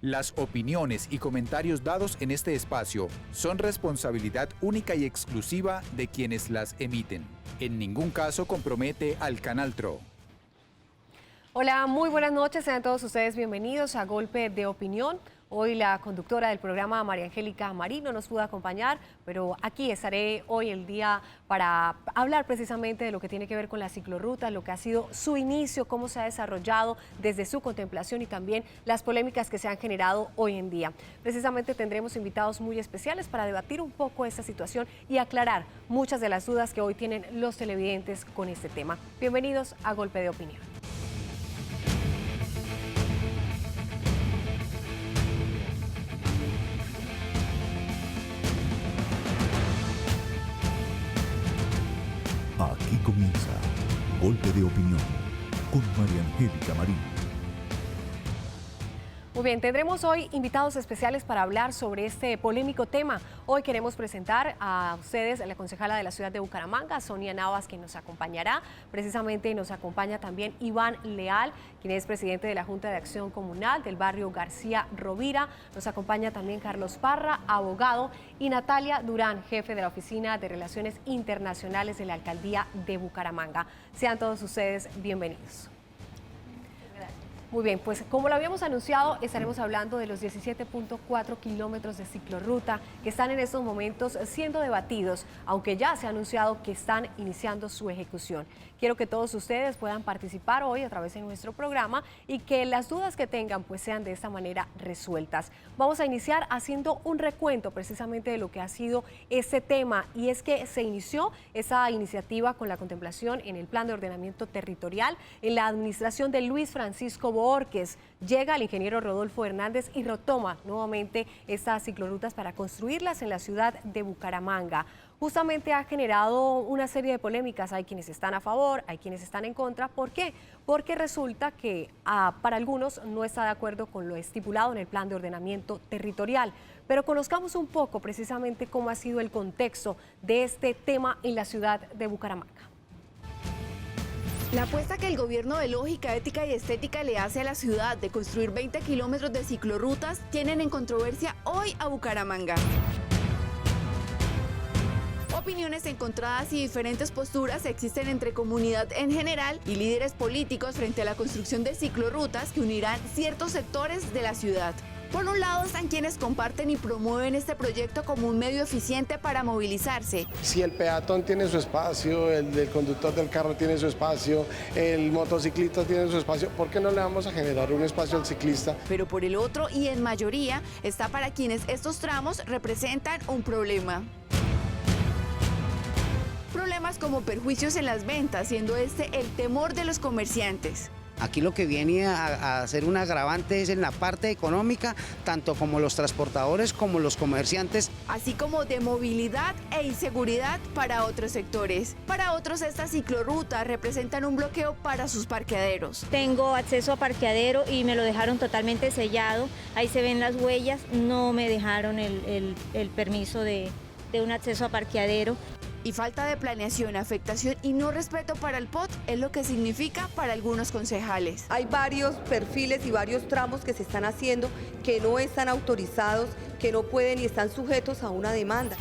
Las opiniones y comentarios dados en este espacio son responsabilidad única y exclusiva de quienes las emiten. En ningún caso compromete al Canal TRO. Hola, muy buenas noches, sean todos ustedes bienvenidos a Golpe de Opinión. Hoy la conductora del programa, María Angélica Marín, no nos pudo acompañar, pero aquí estaré hoy el día para hablar precisamente de lo que tiene que ver con la ciclorruta, lo que ha sido su inicio, cómo se ha desarrollado desde su contemplación y también las polémicas que se han generado hoy en día. Precisamente tendremos invitados muy especiales para debatir un poco esta situación y aclarar muchas de las dudas que hoy tienen los televidentes con este tema. Bienvenidos a Golpe de Opinión. Aquí comienza Golpe de Opinión con María Angélica Marín. Muy bien, tendremos hoy invitados especiales para hablar sobre este polémico tema. Hoy queremos presentar a ustedes a la concejala de la ciudad de Bucaramanga, Sonia Navas, quien nos acompañará. Precisamente nos acompaña también Iván Leal, quien es presidente de la Junta de Acción Comunal del barrio García Rovira. Nos acompaña también Carlos Parra, abogado, y Natalia Durán, jefe de la Oficina de Relaciones Internacionales de la Alcaldía de Bucaramanga. Sean todos ustedes bienvenidos. Muy bien, pues como lo habíamos anunciado, estaremos hablando de los 17.4 kilómetros de ciclorruta que están en estos momentos siendo debatidos, aunque ya se ha anunciado que están iniciando su ejecución. Quiero que todos ustedes puedan participar hoy a través de nuestro programa y que las dudas que tengan pues sean de esta manera resueltas. Vamos a iniciar haciendo un recuento precisamente de lo que ha sido este tema, y es que se inició esa iniciativa con la contemplación en el Plan de Ordenamiento Territorial en la administración de Luis Francisco Borges. Llega el ingeniero Rodolfo Hernández y retoma nuevamente estas ciclorrutas para construirlas en la ciudad de Bucaramanga. Justamente ha generado una serie de polémicas, hay quienes están a favor, hay quienes están en contra. ¿Por qué? Porque resulta que para algunos no está de acuerdo con lo estipulado en el Plan de Ordenamiento Territorial. Pero conozcamos un poco precisamente cómo ha sido el contexto de este tema en la ciudad de Bucaramanga. La apuesta que el gobierno de lógica, ética y estética le hace a la ciudad de construir 20 kilómetros de ciclorrutas tienen en controversia hoy a Bucaramanga. Opiniones encontradas y diferentes posturas existen entre comunidad en general y líderes políticos frente a la construcción de ciclorrutas que unirán ciertos sectores de la ciudad. Por un lado están quienes comparten y promueven este proyecto como un medio eficiente para movilizarse. Si el peatón tiene su espacio, el conductor del carro tiene su espacio, el motociclista tiene su espacio, ¿por qué no le vamos a generar un espacio al ciclista? Pero por el otro, y en mayoría, está para quienes estos tramos representan un problema. Problemas como perjuicios en las ventas, siendo este el temor de los comerciantes. Aquí lo que viene a hacer un agravante es en la parte económica, tanto como los transportadores como los comerciantes. Así como de movilidad e inseguridad para otros sectores. Para otros, estas ciclorrutas representan un bloqueo para sus parqueaderos. Tengo acceso a parqueadero y me lo dejaron totalmente sellado. Ahí se ven las huellas, no me dejaron el permiso de un acceso a parqueadero. Y falta de planeación, afectación y no respeto para el POT es lo que significa para algunos concejales. Hay varios perfiles y varios tramos que se están haciendo que no están autorizados, que no pueden y están sujetos a una demanda.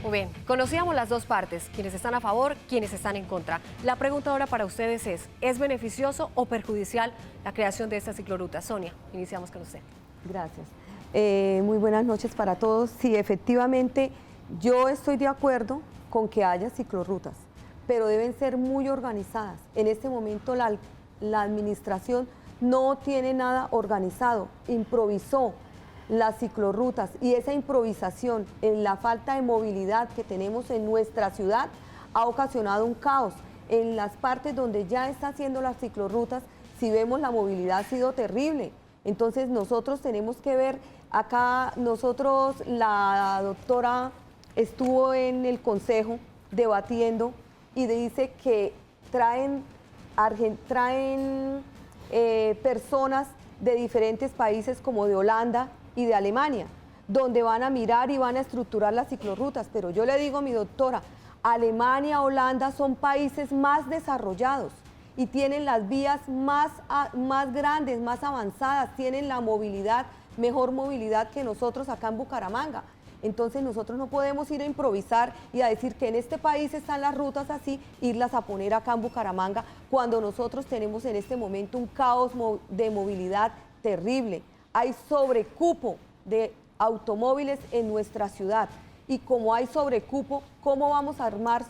Muy bien, conocíamos las dos partes, quienes están a favor, quienes están en contra. La pregunta ahora para ustedes ¿es beneficioso o perjudicial la creación de esta ciclorruta? Sonia, iniciamos con usted. Gracias. Muy buenas noches para todos. Sí, efectivamente, yo estoy de acuerdo con que haya ciclorrutas, pero deben ser muy organizadas. En este momento la administración no tiene nada organizado, improvisó las ciclorrutas, y esa improvisación en la falta de movilidad que tenemos en nuestra ciudad ha ocasionado un caos. En las partes donde ya está haciendo las ciclorrutas, si vemos, la movilidad ha sido terrible. Entonces nosotros tenemos que ver, acá la doctora estuvo en el consejo debatiendo y dice que traen personas de diferentes países como de Holanda y de Alemania, donde van a mirar y van a estructurar las ciclorrutas. Pero yo le digo a mi doctora, Alemania, Holanda son países más desarrollados y tienen las vías más grandes, más avanzadas, tienen la movilidad, mejor movilidad que nosotros acá en Bucaramanga. Entonces nosotros no podemos ir a improvisar y a decir que en este país están las rutas así, irlas a poner acá en Bucaramanga, cuando nosotros tenemos en este momento un caos de movilidad terrible. Hay sobrecupo de automóviles en nuestra ciudad. Y como hay sobrecupo, ¿cómo vamos a armar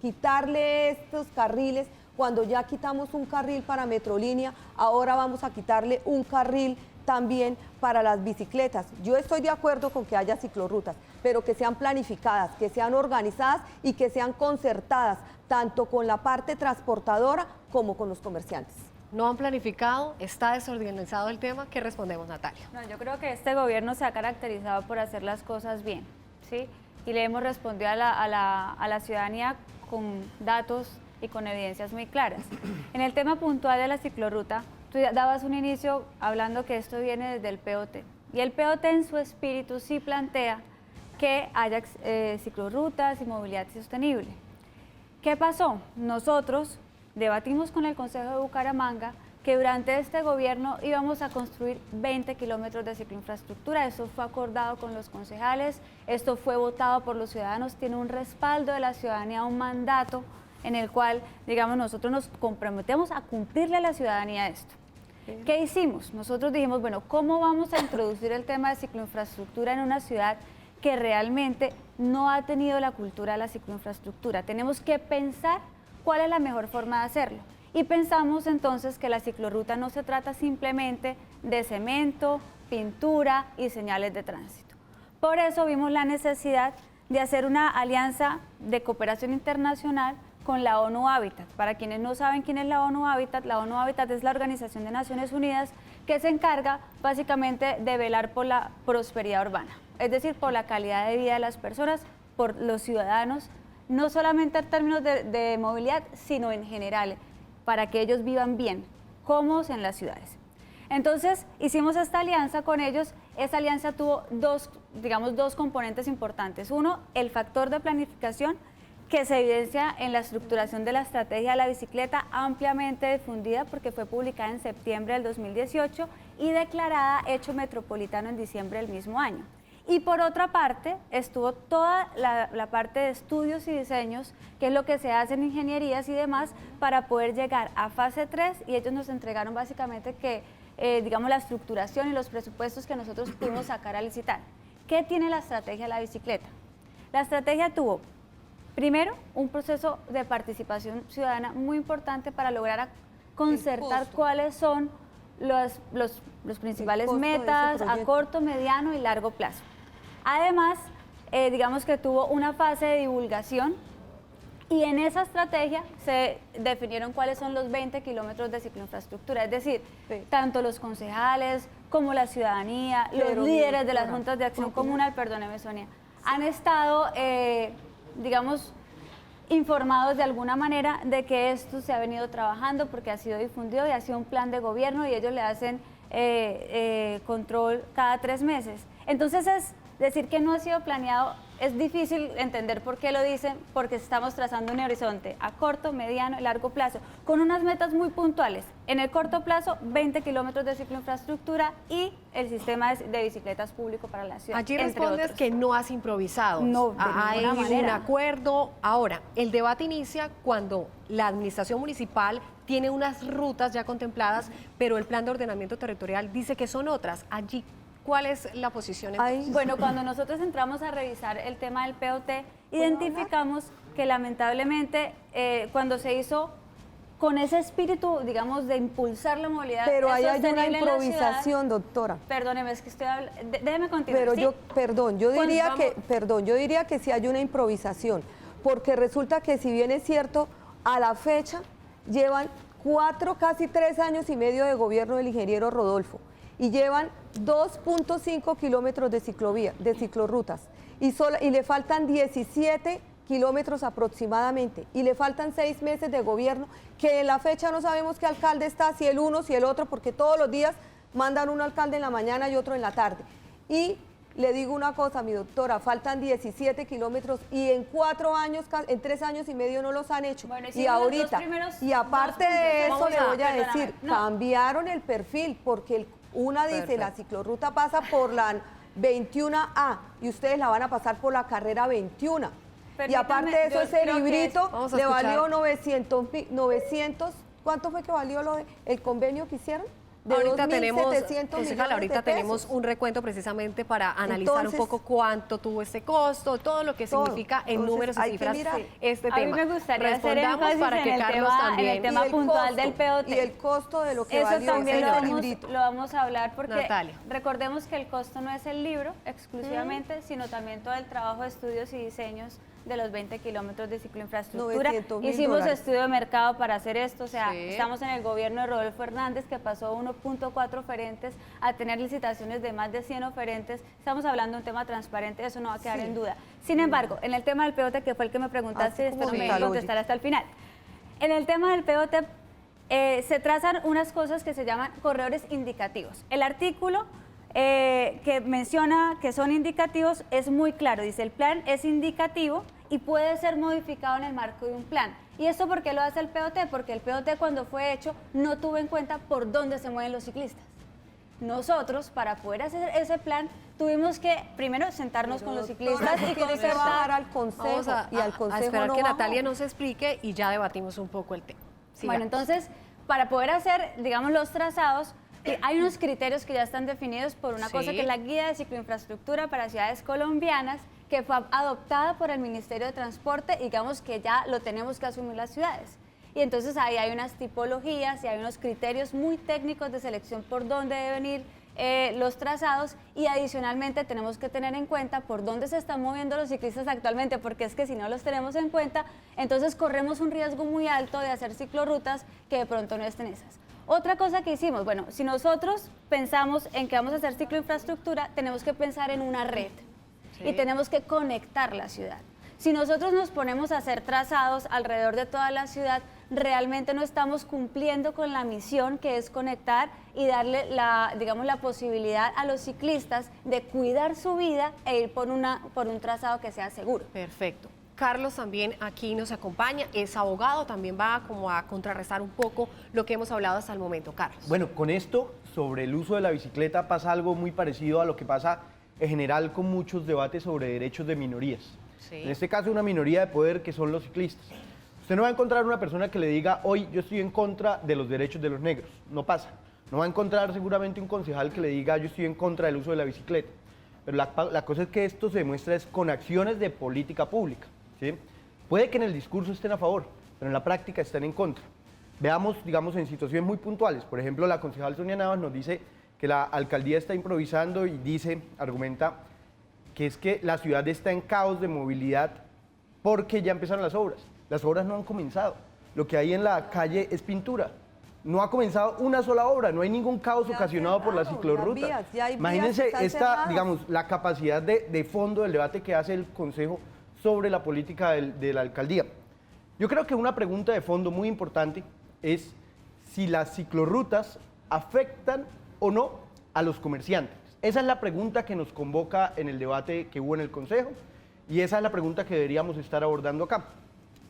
quitarle estos carriles? Cuando ya quitamos un carril para Metrolínea, ahora vamos a quitarle un carril también para las bicicletas. Yo estoy de acuerdo con que haya ciclorrutas, pero que sean planificadas, que sean organizadas y que sean concertadas, tanto con la parte transportadora como con los comerciantes. ¿No han planificado? ¿Está desorganizado el tema? ¿Qué respondemos, Natalia? No, yo creo que este gobierno se ha caracterizado por hacer las cosas bien, ¿sí? Y le hemos respondido a la ciudadanía con datos y con evidencias muy claras. En el tema puntual de la ciclorruta, tú dabas un inicio hablando que esto viene desde el POT. Y el POT en su espíritu sí plantea que haya ciclorrutas y movilidad sostenible. ¿Qué pasó? Nosotros debatimos con el Consejo de Bucaramanga que durante este gobierno íbamos a construir 20 kilómetros de cicloinfraestructura. Eso fue acordado con los concejales, esto fue votado por los ciudadanos, tiene un respaldo de la ciudadanía, un mandato en el cual, digamos, nosotros nos comprometemos a cumplirle a la ciudadanía esto. ¿Qué hicimos? Nosotros dijimos, bueno, ¿cómo vamos a introducir el tema de cicloinfraestructura en una ciudad que realmente no ha tenido la cultura de la cicloinfraestructura? Tenemos que pensar cuál es la mejor forma de hacerlo. Y pensamos entonces que la ciclorruta no se trata simplemente de cemento, pintura y señales de tránsito. Por eso vimos la necesidad de hacer una alianza de cooperación internacional con la ONU Habitat. Para quienes no saben quién es la ONU Habitat es la Organización de Naciones Unidas que se encarga básicamente de velar por la prosperidad urbana, es decir, por la calidad de vida de las personas, por los ciudadanos, no solamente en términos de movilidad, sino en general, para que ellos vivan bien, cómodos en las ciudades. Entonces, hicimos esta alianza con ellos. Esa alianza tuvo dos componentes importantes. Uno, el factor de planificación, que se evidencia en la estructuración de la estrategia de la bicicleta, ampliamente difundida porque fue publicada en septiembre del 2018 y declarada hecho metropolitano en diciembre del mismo año. Y por otra parte, estuvo toda la parte de estudios y diseños, que es lo que se hace en ingenierías y demás, para poder llegar a fase 3, y ellos nos entregaron básicamente que, digamos, la estructuración y los presupuestos que nosotros pudimos sacar a licitar. ¿Qué tiene la estrategia de la bicicleta? La estrategia tuvo, primero, un proceso de participación ciudadana muy importante para lograr concertar cuáles son los principales metas a corto, mediano y largo plazo. Además, digamos que tuvo una fase de divulgación y en esa estrategia se definieron cuáles son los 20 kilómetros de cicloinfraestructura, es decir, tanto los concejales como la ciudadanía, los líderes de las juntas de acción comunal, perdóneme Sonia, han estado, digamos, informados de alguna manera de que esto se ha venido trabajando porque ha sido difundido y ha sido un plan de gobierno y ellos le hacen control cada 3 meses. Entonces es decir que no ha sido planeado, es difícil entender por qué lo dicen, porque estamos trazando un horizonte a corto, mediano y largo plazo, con unas metas muy puntuales. En el corto plazo, 20 kilómetros de cicloinfraestructura y el sistema de bicicletas público para la ciudad. Allí respondes que no has improvisado. No, hay un acuerdo. Ahora, el debate inicia cuando la administración municipal tiene unas rutas ya contempladas, pero el plan de ordenamiento territorial dice que son otras. Allí, ¿cuál es la posición? Bueno, cuando nosotros entramos a revisar el tema del POT, identificamos que lamentablemente cuando se hizo con ese espíritu, digamos, de impulsar la movilidad pero ahí hay una improvisación, ciudad, doctora. Perdóneme, es que estoy hablando, déjeme continuar. Pero ¿sí? yo diría que sí hay una improvisación, porque resulta que si bien es cierto, a la fecha llevan 4, casi 3 años y medio de gobierno del ingeniero Rodolfo, y llevan 2.5 kilómetros de ciclovía, de ciclorrutas, y le faltan 17 kilómetros aproximadamente, y le faltan 6 meses de gobierno, que en la fecha no sabemos qué alcalde está, si el uno, si el otro, porque todos los días mandan un alcalde en la mañana y otro en la tarde. Y Le digo una cosa, mi doctora, faltan 17 kilómetros y en 4 años, en 3 años y medio no los han hecho. Bueno, y ahorita, y aparte de eso le voy a decir, cambiaron el perfil porque una dice la ciclorruta pasa por la 21A y ustedes la van a pasar por la carrera 21. Y aparte de eso, ese librito le valió 900, ¿cuánto fue que valió el convenio que hicieron? De ahorita 2.700 millones ahorita de pesos. tenemos un recuento precisamente para analizar un poco cuánto tuvo este costo, todo lo que significa en números y cifras este tema. A mí me gustaría hacer énfasis para que en, Carlos en el tema puntual del POT. Y el costo de lo que eso valió también ese librito. lo vamos a hablar porque Natalia. Recordemos que el costo no es el libro exclusivamente, sino también todo el trabajo de estudios y diseños de los 20 kilómetros de cicloinfraestructura. Hicimos estudio de mercado para hacer esto, o sea, estamos en el gobierno de Rodolfo Hernández, que pasó 1.4 oferentes a tener licitaciones de más de 100 oferentes. Estamos hablando de un tema transparente, eso no va a quedar en duda. Sin embargo, en el tema del POT, que fue el que me preguntaste, espero me contestar hasta el final. En el tema del POT se trazan unas cosas que se llaman corredores indicativos. El artículo que menciona que son indicativos es muy claro, dice el plan es indicativo y puede ser modificado en el marco de un plan. ¿Y esto por qué lo hace el POT? Porque el POT cuando fue hecho no tuvo en cuenta por dónde se mueven los ciclistas. Nosotros, para poder hacer ese plan, tuvimos que primero sentarnos con los ciclistas y concertar al consejo. A esperar que Natalia nos explique y ya debatimos un poco el tema. Bueno, entonces, para poder hacer, digamos, los trazados, hay unos criterios que ya están definidos por una cosa que es la Guía de Cicloinfraestructura para Ciudades Colombianas, que fue adoptada por el Ministerio de Transporte y digamos que ya lo tenemos que asumir las ciudades. Y entonces ahí hay unas tipologías y hay unos criterios muy técnicos de selección por dónde deben ir los trazados y adicionalmente tenemos que tener en cuenta por dónde se están moviendo los ciclistas actualmente, porque es que si no los tenemos en cuenta, entonces corremos un riesgo muy alto de hacer ciclorrutas que de pronto no estén esas. Otra cosa que hicimos, bueno, si nosotros pensamos en que vamos a hacer cicloinfraestructura, tenemos que pensar en una red y tenemos que conectar la ciudad. Si nosotros nos ponemos a hacer trazados alrededor de toda la ciudad, realmente no estamos cumpliendo con la misión que es conectar y darle digamos, la posibilidad a los ciclistas de cuidar su vida e ir por un trazado que sea seguro. Perfecto. Carlos también aquí nos acompaña, es abogado, también va como a contrarrestar un poco lo que hemos hablado hasta el momento. Carlos. Bueno, con esto, sobre el uso de la bicicleta, pasa algo muy parecido a lo que pasa en general con muchos debates sobre derechos de minorías. En este caso, una minoría de poder que son los ciclistas. Usted no va a encontrar una persona que le diga, hoy yo estoy en contra de los derechos de los negros. No pasa. No va a encontrar seguramente un concejal que le diga, yo estoy en contra del uso de la bicicleta. Pero la cosa es que esto se demuestra es con acciones de política pública. ¿Sí? Puede que en el discurso estén a favor, pero en la práctica están en contra. Veamos, digamos, en situaciones muy puntuales. Por ejemplo, la concejal Sonia Navas nos dice que la alcaldía está improvisando y argumenta que es que la ciudad está en caos de movilidad porque ya empezaron las obras. Las obras no han comenzado. Lo que hay en la calle es pintura. No ha comenzado una sola obra, no hay ningún caos ocasionado por la ciclorruta. Imagínense digamos, la capacidad de fondo del debate que hace el Consejo sobre la política de la alcaldía. Yo creo que una pregunta de fondo muy importante es si las ciclorrutas afectan o no a los comerciantes. Esa es la pregunta que nos convoca en el debate que hubo en el Consejo y esa es la pregunta que deberíamos estar abordando acá.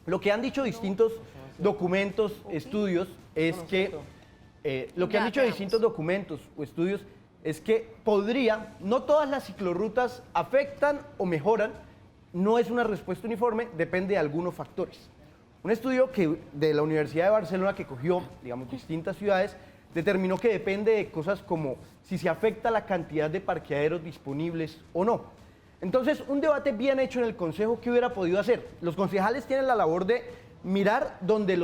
Lo que han dicho distintos documentos, estudios, es que es que no todas las ciclorrutas afectan o mejoran, no es una respuesta uniforme, depende de algunos factores. Un estudio de la Universidad de Barcelona que cogió, digamos, distintas ciudades, determinó que depende de cosas como si se afecta la cantidad de parqueaderos disponibles o no. Entonces, un debate bien hecho en el Consejo, ¿qué hubiera podido hacer? Los concejales tienen la labor de mirar donde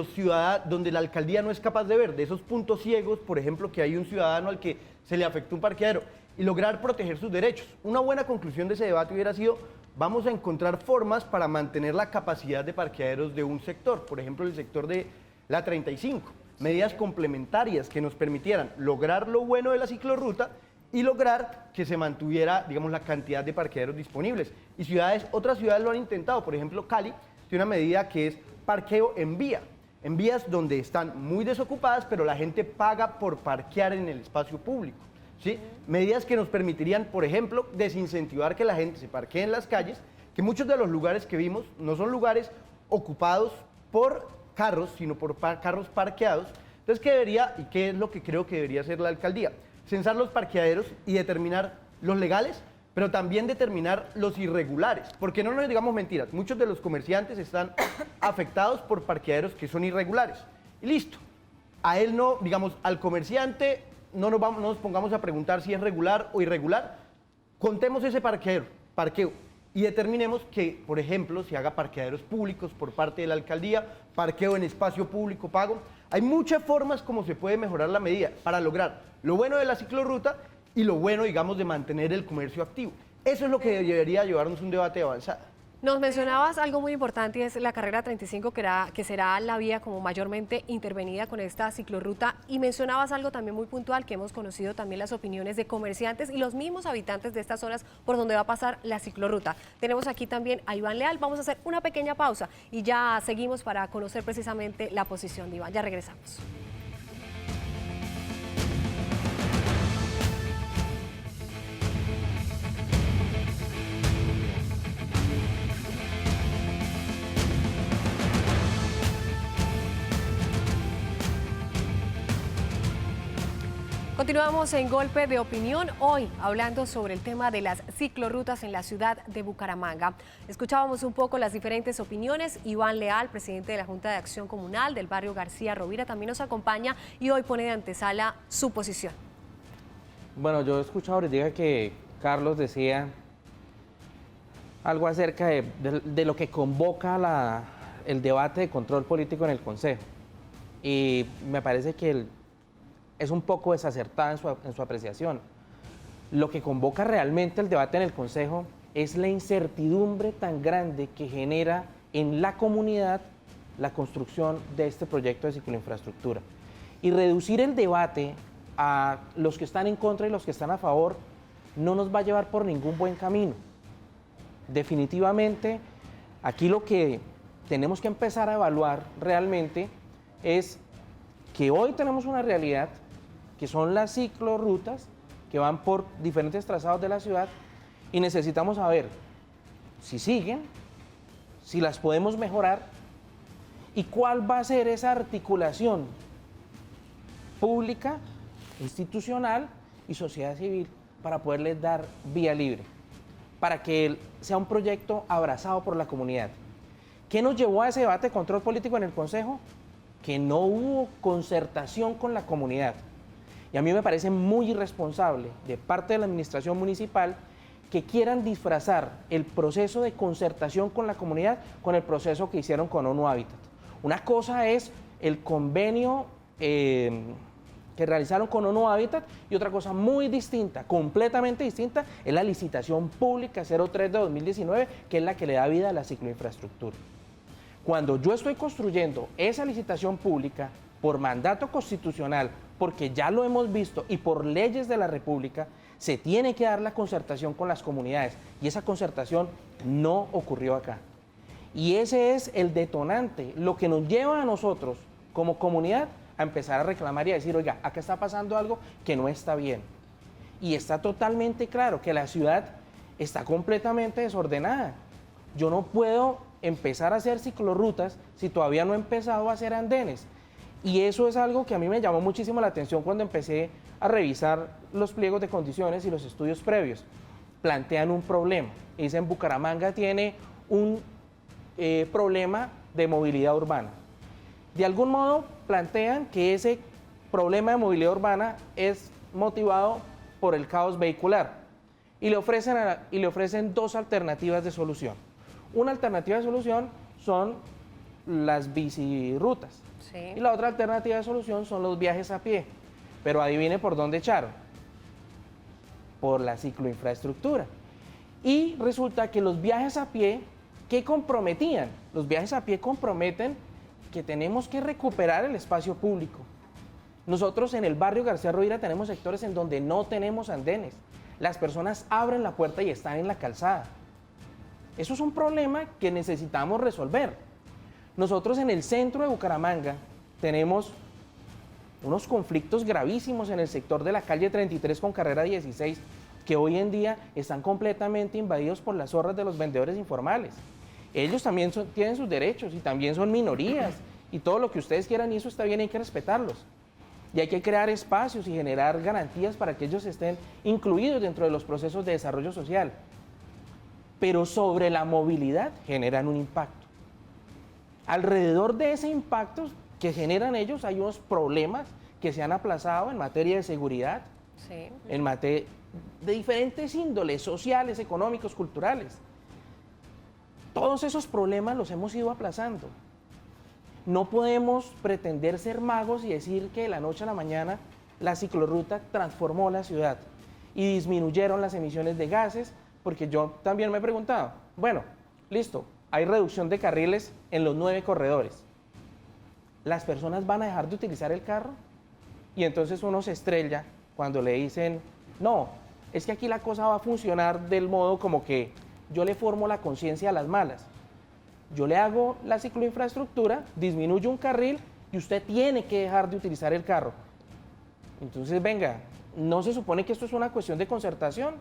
la alcaldía no es capaz de ver, de esos puntos ciegos, por ejemplo, que hay un ciudadano al que se le afectó un parqueadero, y lograr proteger sus derechos. Una buena conclusión de ese debate hubiera sido, vamos a encontrar formas para mantener la capacidad de parqueaderos de un sector, por ejemplo, el sector de la 35, medidas complementarias que nos permitieran lograr lo bueno de la ciclorruta y lograr que se mantuviera, digamos, la cantidad de parqueaderos disponibles. Y otras ciudades lo han intentado, por ejemplo, Cali tiene una medida que es parqueo en vías donde están muy desocupadas, pero la gente paga por parquear en el espacio público. ¿sí? Medidas que nos permitirían, por ejemplo, desincentivar que la gente se parquee en las calles, que muchos de los lugares que vimos no son lugares ocupados por carros, sino por carros parqueados. Entonces, ¿qué debería y qué es lo que creo que debería hacer la alcaldía? Censar los parqueaderos y determinar los legales, pero también determinar los irregulares, porque no nos digamos mentiras, muchos de los comerciantes están afectados por parqueaderos que son irregulares. Y listo, a él no, digamos, al comerciante no nos pongamos a preguntar si es regular o irregular, contemos ese parqueo, y determinemos que, por ejemplo, se haga parqueaderos públicos por parte de la alcaldía, parqueo en espacio público pago. Hay muchas formas como se puede mejorar la medida para lograr lo bueno de la ciclorruta y lo bueno, digamos, de mantener el comercio activo. Eso es lo que debería llevarnos un debate avanzado. Nos mencionabas algo muy importante y es la carrera 35, que será la vía como mayormente intervenida con esta ciclorruta, y mencionabas algo también muy puntual, que hemos conocido también las opiniones de comerciantes y los mismos habitantes de estas zonas por donde va a pasar la ciclorruta. Tenemos aquí también a Iván Leal, vamos a hacer una pequeña pausa y ya seguimos para conocer precisamente la posición de Iván. Ya regresamos. Continuamos en Golpe de Opinión, hoy hablando sobre el tema de las ciclorrutas en la ciudad de Bucaramanga. Escuchábamos un poco las diferentes opiniones. Iván Leal, presidente de la Junta de Acción Comunal del barrio García Rovira, también nos acompaña y hoy pone de antesala su posición. Bueno, yo he escuchado ahorita que Carlos decía algo acerca de lo que convoca el debate de control político en el Consejo. Y me parece que es un poco desacertada en su apreciación. Lo que convoca realmente el debate en el Consejo es la incertidumbre tan grande que genera en la comunidad la construcción de este proyecto de cicloinfraestructura. Y reducir el debate a los que están en contra y los que están a favor no nos va a llevar por ningún buen camino. Definitivamente, aquí lo que tenemos que empezar a evaluar realmente es que hoy tenemos una realidad que son las ciclorrutas que van por diferentes trazados de la ciudad y necesitamos saber si siguen, si las podemos mejorar y cuál va a ser esa articulación pública, institucional y sociedad civil para poderles dar vía libre, para que sea un proyecto abrazado por la comunidad. ¿Qué nos llevó a ese debate de control político en el Consejo? Que no hubo concertación con la comunidad. Y a mí me parece muy irresponsable de parte de la administración municipal que quieran disfrazar el proceso de concertación con la comunidad con el proceso que hicieron con ONU Hábitat. Una cosa es el convenio que realizaron con ONU Hábitat y otra cosa muy distinta, completamente distinta, es la licitación pública 03 de 2019, que es la que le da vida a la cicloinfraestructura. Cuando yo estoy construyendo esa licitación pública por mandato constitucional, porque ya lo hemos visto, y por leyes de la República, se tiene que dar la concertación con las comunidades, y esa concertación no ocurrió acá. Y ese es el detonante, lo que nos lleva a nosotros, como comunidad, a empezar a reclamar y a decir, oiga, acá está pasando algo que no está bien. Y está totalmente claro que la ciudad está completamente desordenada. Yo no puedo empezar a hacer ciclorrutas si todavía no he empezado a hacer andenes. Y eso es algo que a mí me llamó muchísimo la atención cuando empecé a revisar los pliegos de condiciones y los estudios previos. Plantean un problema. Dicen, Bucaramanga tiene un problema de movilidad urbana. De algún modo plantean que ese problema de movilidad urbana es motivado por el caos vehicular y le ofrecen dos alternativas de solución. Una alternativa de solución son las bicirrutas. Sí. Y la otra alternativa de solución son los viajes a pie. Pero adivine por dónde echaron. Por la cicloinfraestructura. Y resulta que los viajes a pie, ¿qué comprometían? Los viajes a pie comprometen que tenemos que recuperar el espacio público. Nosotros en el barrio García Rovira tenemos sectores en donde no tenemos andenes. Las personas abren la puerta y están en la calzada. Eso es un problema que necesitamos resolver. Nosotros en el centro de Bucaramanga tenemos unos conflictos gravísimos en el sector de la calle 33 con carrera 16, que hoy en día están completamente invadidos por las hordas de los vendedores informales. Ellos también tienen sus derechos y también son minorías y todo lo que ustedes quieran, y eso está bien, hay que respetarlos. Y hay que crear espacios y generar garantías para que ellos estén incluidos dentro de los procesos de desarrollo social. Pero sobre la movilidad generan un impacto. Alrededor de ese impacto que generan ellos hay unos problemas que se han aplazado en materia de seguridad, en materia de diferentes índoles sociales, económicos, culturales. Todos esos problemas los hemos ido aplazando. No podemos pretender ser magos y decir que de la noche a la mañana la ciclorruta transformó la ciudad y disminuyeron las emisiones de gases, porque yo también me he preguntado, bueno, listo, hay reducción de carriles en los 9 corredores. ¿Las personas van a dejar de utilizar el carro? Y entonces uno se estrella cuando le dicen, no, es que aquí la cosa va a funcionar del modo como que yo le formo la conciencia a las malas. Yo le hago la cicloinfraestructura, disminuyo un carril y usted tiene que dejar de utilizar el carro. Entonces, venga, ¿no se supone que esto es una cuestión de concertación?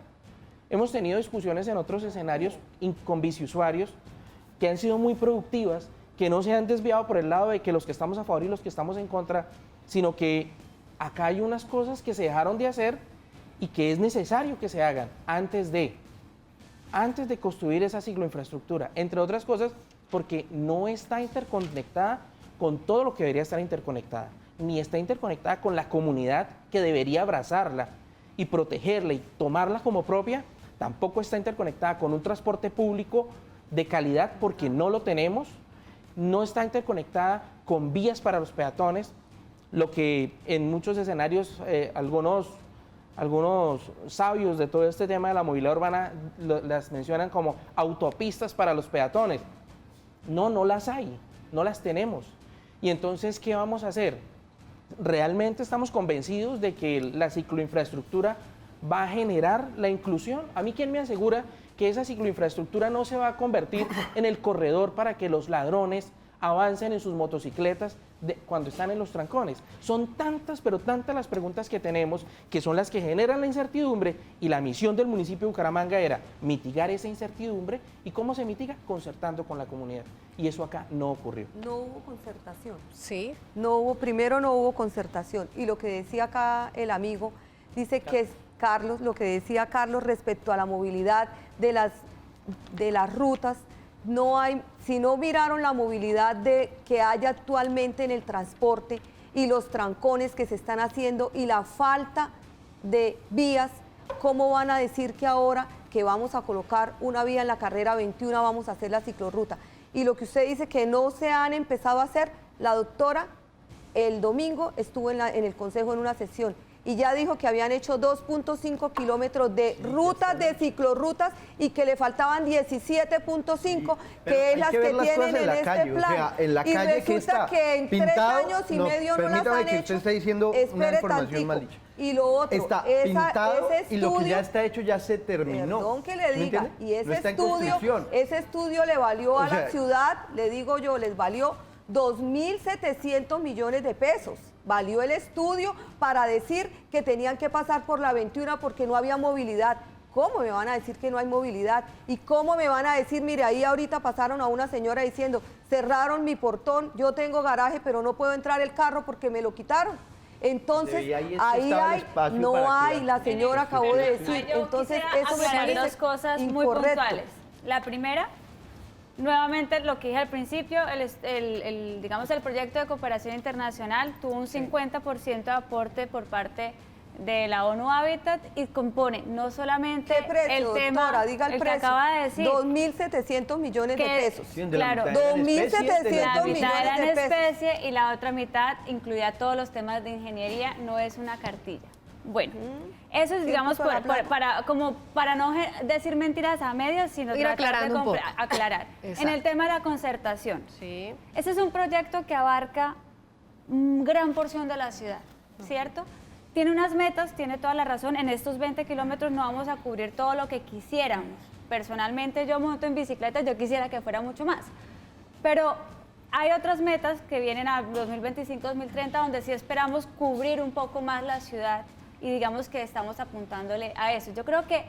Hemos tenido discusiones en otros escenarios con biciusuarios que han sido muy productivas, que no se han desviado por el lado de que los que estamos a favor y los que estamos en contra, sino que acá hay unas cosas que se dejaron de hacer y que es necesario que se hagan antes de construir esa cicloinfraestructura, entre otras cosas, porque no está interconectada con todo lo que debería estar interconectada, ni está interconectada con la comunidad que debería abrazarla y protegerla y tomarla como propia, tampoco está interconectada con un transporte público de calidad porque no lo tenemos, no está interconectada con vías para los peatones, lo que en muchos escenarios algunos sabios de todo este tema de la movilidad urbana las mencionan como autopistas para los peatones. No las hay, no las tenemos. Y entonces, ¿qué vamos a hacer? ¿Realmente estamos convencidos de que la cicloinfraestructura va a generar la inclusión? A mí, ¿quién me asegura que esa cicloinfraestructura no se va a convertir en el corredor para que los ladrones avancen en sus motocicletas cuando están en los trancones? Son tantas, pero tantas las preguntas que tenemos, que son las que generan la incertidumbre, y la misión del municipio de Bucaramanga era mitigar esa incertidumbre. ¿Y cómo se mitiga? Concertando con la comunidad. Y eso acá no ocurrió. No hubo concertación. Sí. Primero no hubo concertación. Y lo que decía acá el amigo, dice que Carlos, lo que decía Carlos respecto a la movilidad de las rutas, no hay, si no miraron la movilidad que hay actualmente en el transporte y los trancones que se están haciendo y la falta de vías, ¿cómo van a decir que ahora que vamos a colocar una vía en la carrera 21 vamos a hacer la ciclorruta? Y lo que usted dice que no se han empezado a hacer, la doctora el domingo estuvo en el consejo en una sesión y ya dijo que habían hecho 2.5 kilómetros de rutas, de ciclorrutas, y que le faltaban 17.5, que es las que tienen en este plan. O sea, en la y calle resulta que en 3 años y medio no las han que hecho. Usted está diciendo una información mal dicha. Y lo otro, está pintado ese estudio, y lo que ya está hecho ya se terminó. Perdón que le diga, y ese estudio le valió a la ciudad, le digo yo, les valió 2.700 millones de pesos. Valió el estudio para decir que tenían que pasar por la 21 porque no había movilidad. ¿Cómo me van a decir que no hay movilidad? ¿Y cómo me van a decir, mire, ahí ahorita pasaron a una señora diciendo, cerraron mi portón, yo tengo garaje, pero no puedo entrar el carro porque me lo quitaron? Entonces, ahí hay, no hay, la señora acabó de decir. Entonces, eso me parece dos cosas muy puntuales. La primera, nuevamente lo que dije al principio, digamos el proyecto de cooperación internacional tuvo un 50% de aporte por parte de la ONU Habitat y compone no solamente el tema, doctora, diga el precio, que acaba de decir, 2.700 millones de pesos. Claro, 2.700 millones de especie y la otra mitad incluía todos los temas de ingeniería, no es una cartilla. Bueno, eso es, digamos, para no decir mentiras a medias, sino tratar de aclarar. En el tema de la concertación, ese es un proyecto que abarca gran porción de la ciudad, ¿cierto? Tiene unas metas, tiene toda la razón, en estos 20 kilómetros no vamos a cubrir todo lo que quisiéramos. Personalmente yo monto en bicicleta, yo quisiera que fuera mucho más. Pero Hay otras metas que vienen a 2025-2030 donde sí esperamos cubrir un poco más la ciudad y digamos que estamos apuntándole a eso. Yo creo que,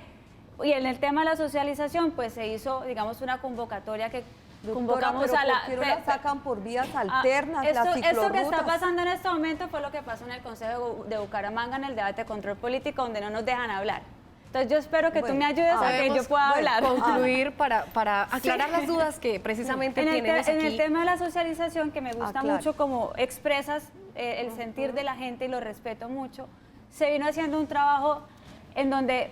y en el tema de la socialización, pues se hizo, digamos, una convocatoria que convocamos a la... ¿Por qué no la sacan por vías alternas, las ciclorrutas? Esto que está pasando en este momento fue lo que pasó en el Consejo de Bucaramanga en el debate de control político, donde no nos dejan hablar. Entonces yo espero que tú me ayudes a que yo pueda hablar. Concluir para aclarar las dudas que precisamente tenemos aquí. En el tema de la socialización, que me gusta mucho como expresas el sentir de la gente y lo respeto mucho, se vino haciendo un trabajo en donde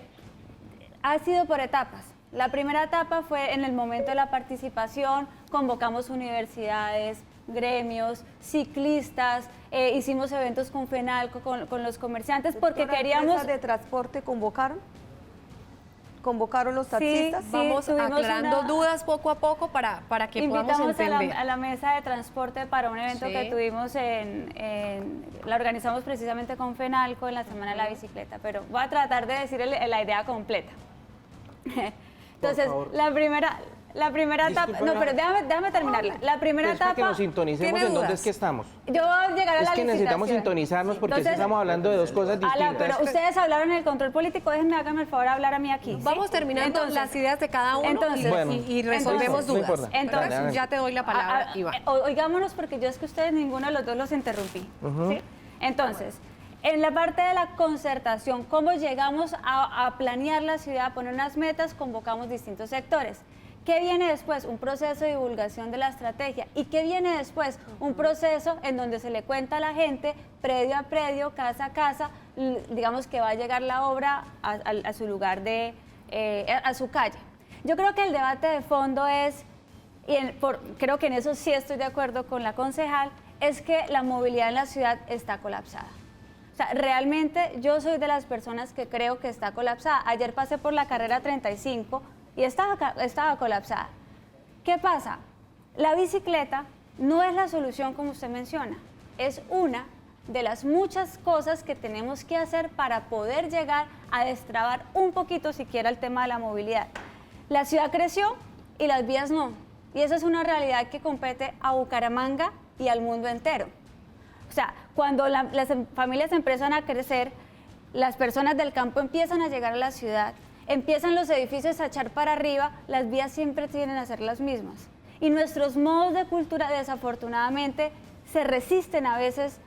ha sido por etapas. La primera etapa fue en el momento de la participación, convocamos universidades, gremios, ciclistas, hicimos eventos con FENALCO, con los comerciantes, porque queríamos... ¿Empresas de transporte convocaron? ¿Convocaron los taxistas? Sí, vamos aclarando dudas poco a poco para que podamos entender. Invitamos a la mesa de transporte para un evento que tuvimos la organizamos precisamente con FENALCO en la Semana de la Bicicleta, pero voy a tratar de decir la idea completa. Entonces, la primera etapa, no, pero déjame terminarla. La primera etapa... Para que nos sintonicemos en dónde es que estamos. Yo voy a llegar a la Es que necesitamos sintonizarnos porque entonces, estamos hablando de dos cosas distintas. Pero ustedes hablaron en el control político, háganme el favor de hablar a mí aquí. Vamos terminando las ideas de cada uno y resolvemos dudas. Entonces, ya te doy la palabra, Iván. Oigámonos porque yo es que ustedes ninguno de los dos los interrumpí. ¿Sí? Entonces, en la parte de la concertación, cómo llegamos a planear la ciudad, a poner unas metas, convocamos distintos sectores. ¿Qué viene después? Un proceso de divulgación de la estrategia. ¿Y qué viene después? Un proceso en donde se le cuenta a la gente, predio a predio, casa a casa, digamos que va a llegar la obra a su lugar a su calle. Yo creo que el debate de fondo es, creo que en eso sí estoy de acuerdo con la concejal, es que la movilidad en la ciudad está colapsada. O sea, realmente yo soy de las personas que creo que está colapsada. Ayer pasé por la carrera 35 y estaba colapsada. ¿Qué pasa? La bicicleta no es la solución como usted menciona, es una de las muchas cosas que tenemos que hacer para poder llegar a destrabar un poquito siquiera el tema de la movilidad. La ciudad creció y las vías no, y esa es una realidad que compete a Bucaramanga y al mundo entero. O sea, cuando las familias empiezan a crecer, las personas del campo empiezan a llegar a la ciudad, empiezan los edificios a echar para arriba, las vías siempre tienden a ser las mismas. Y nuestros modos de cultura, desafortunadamente, se resisten a veces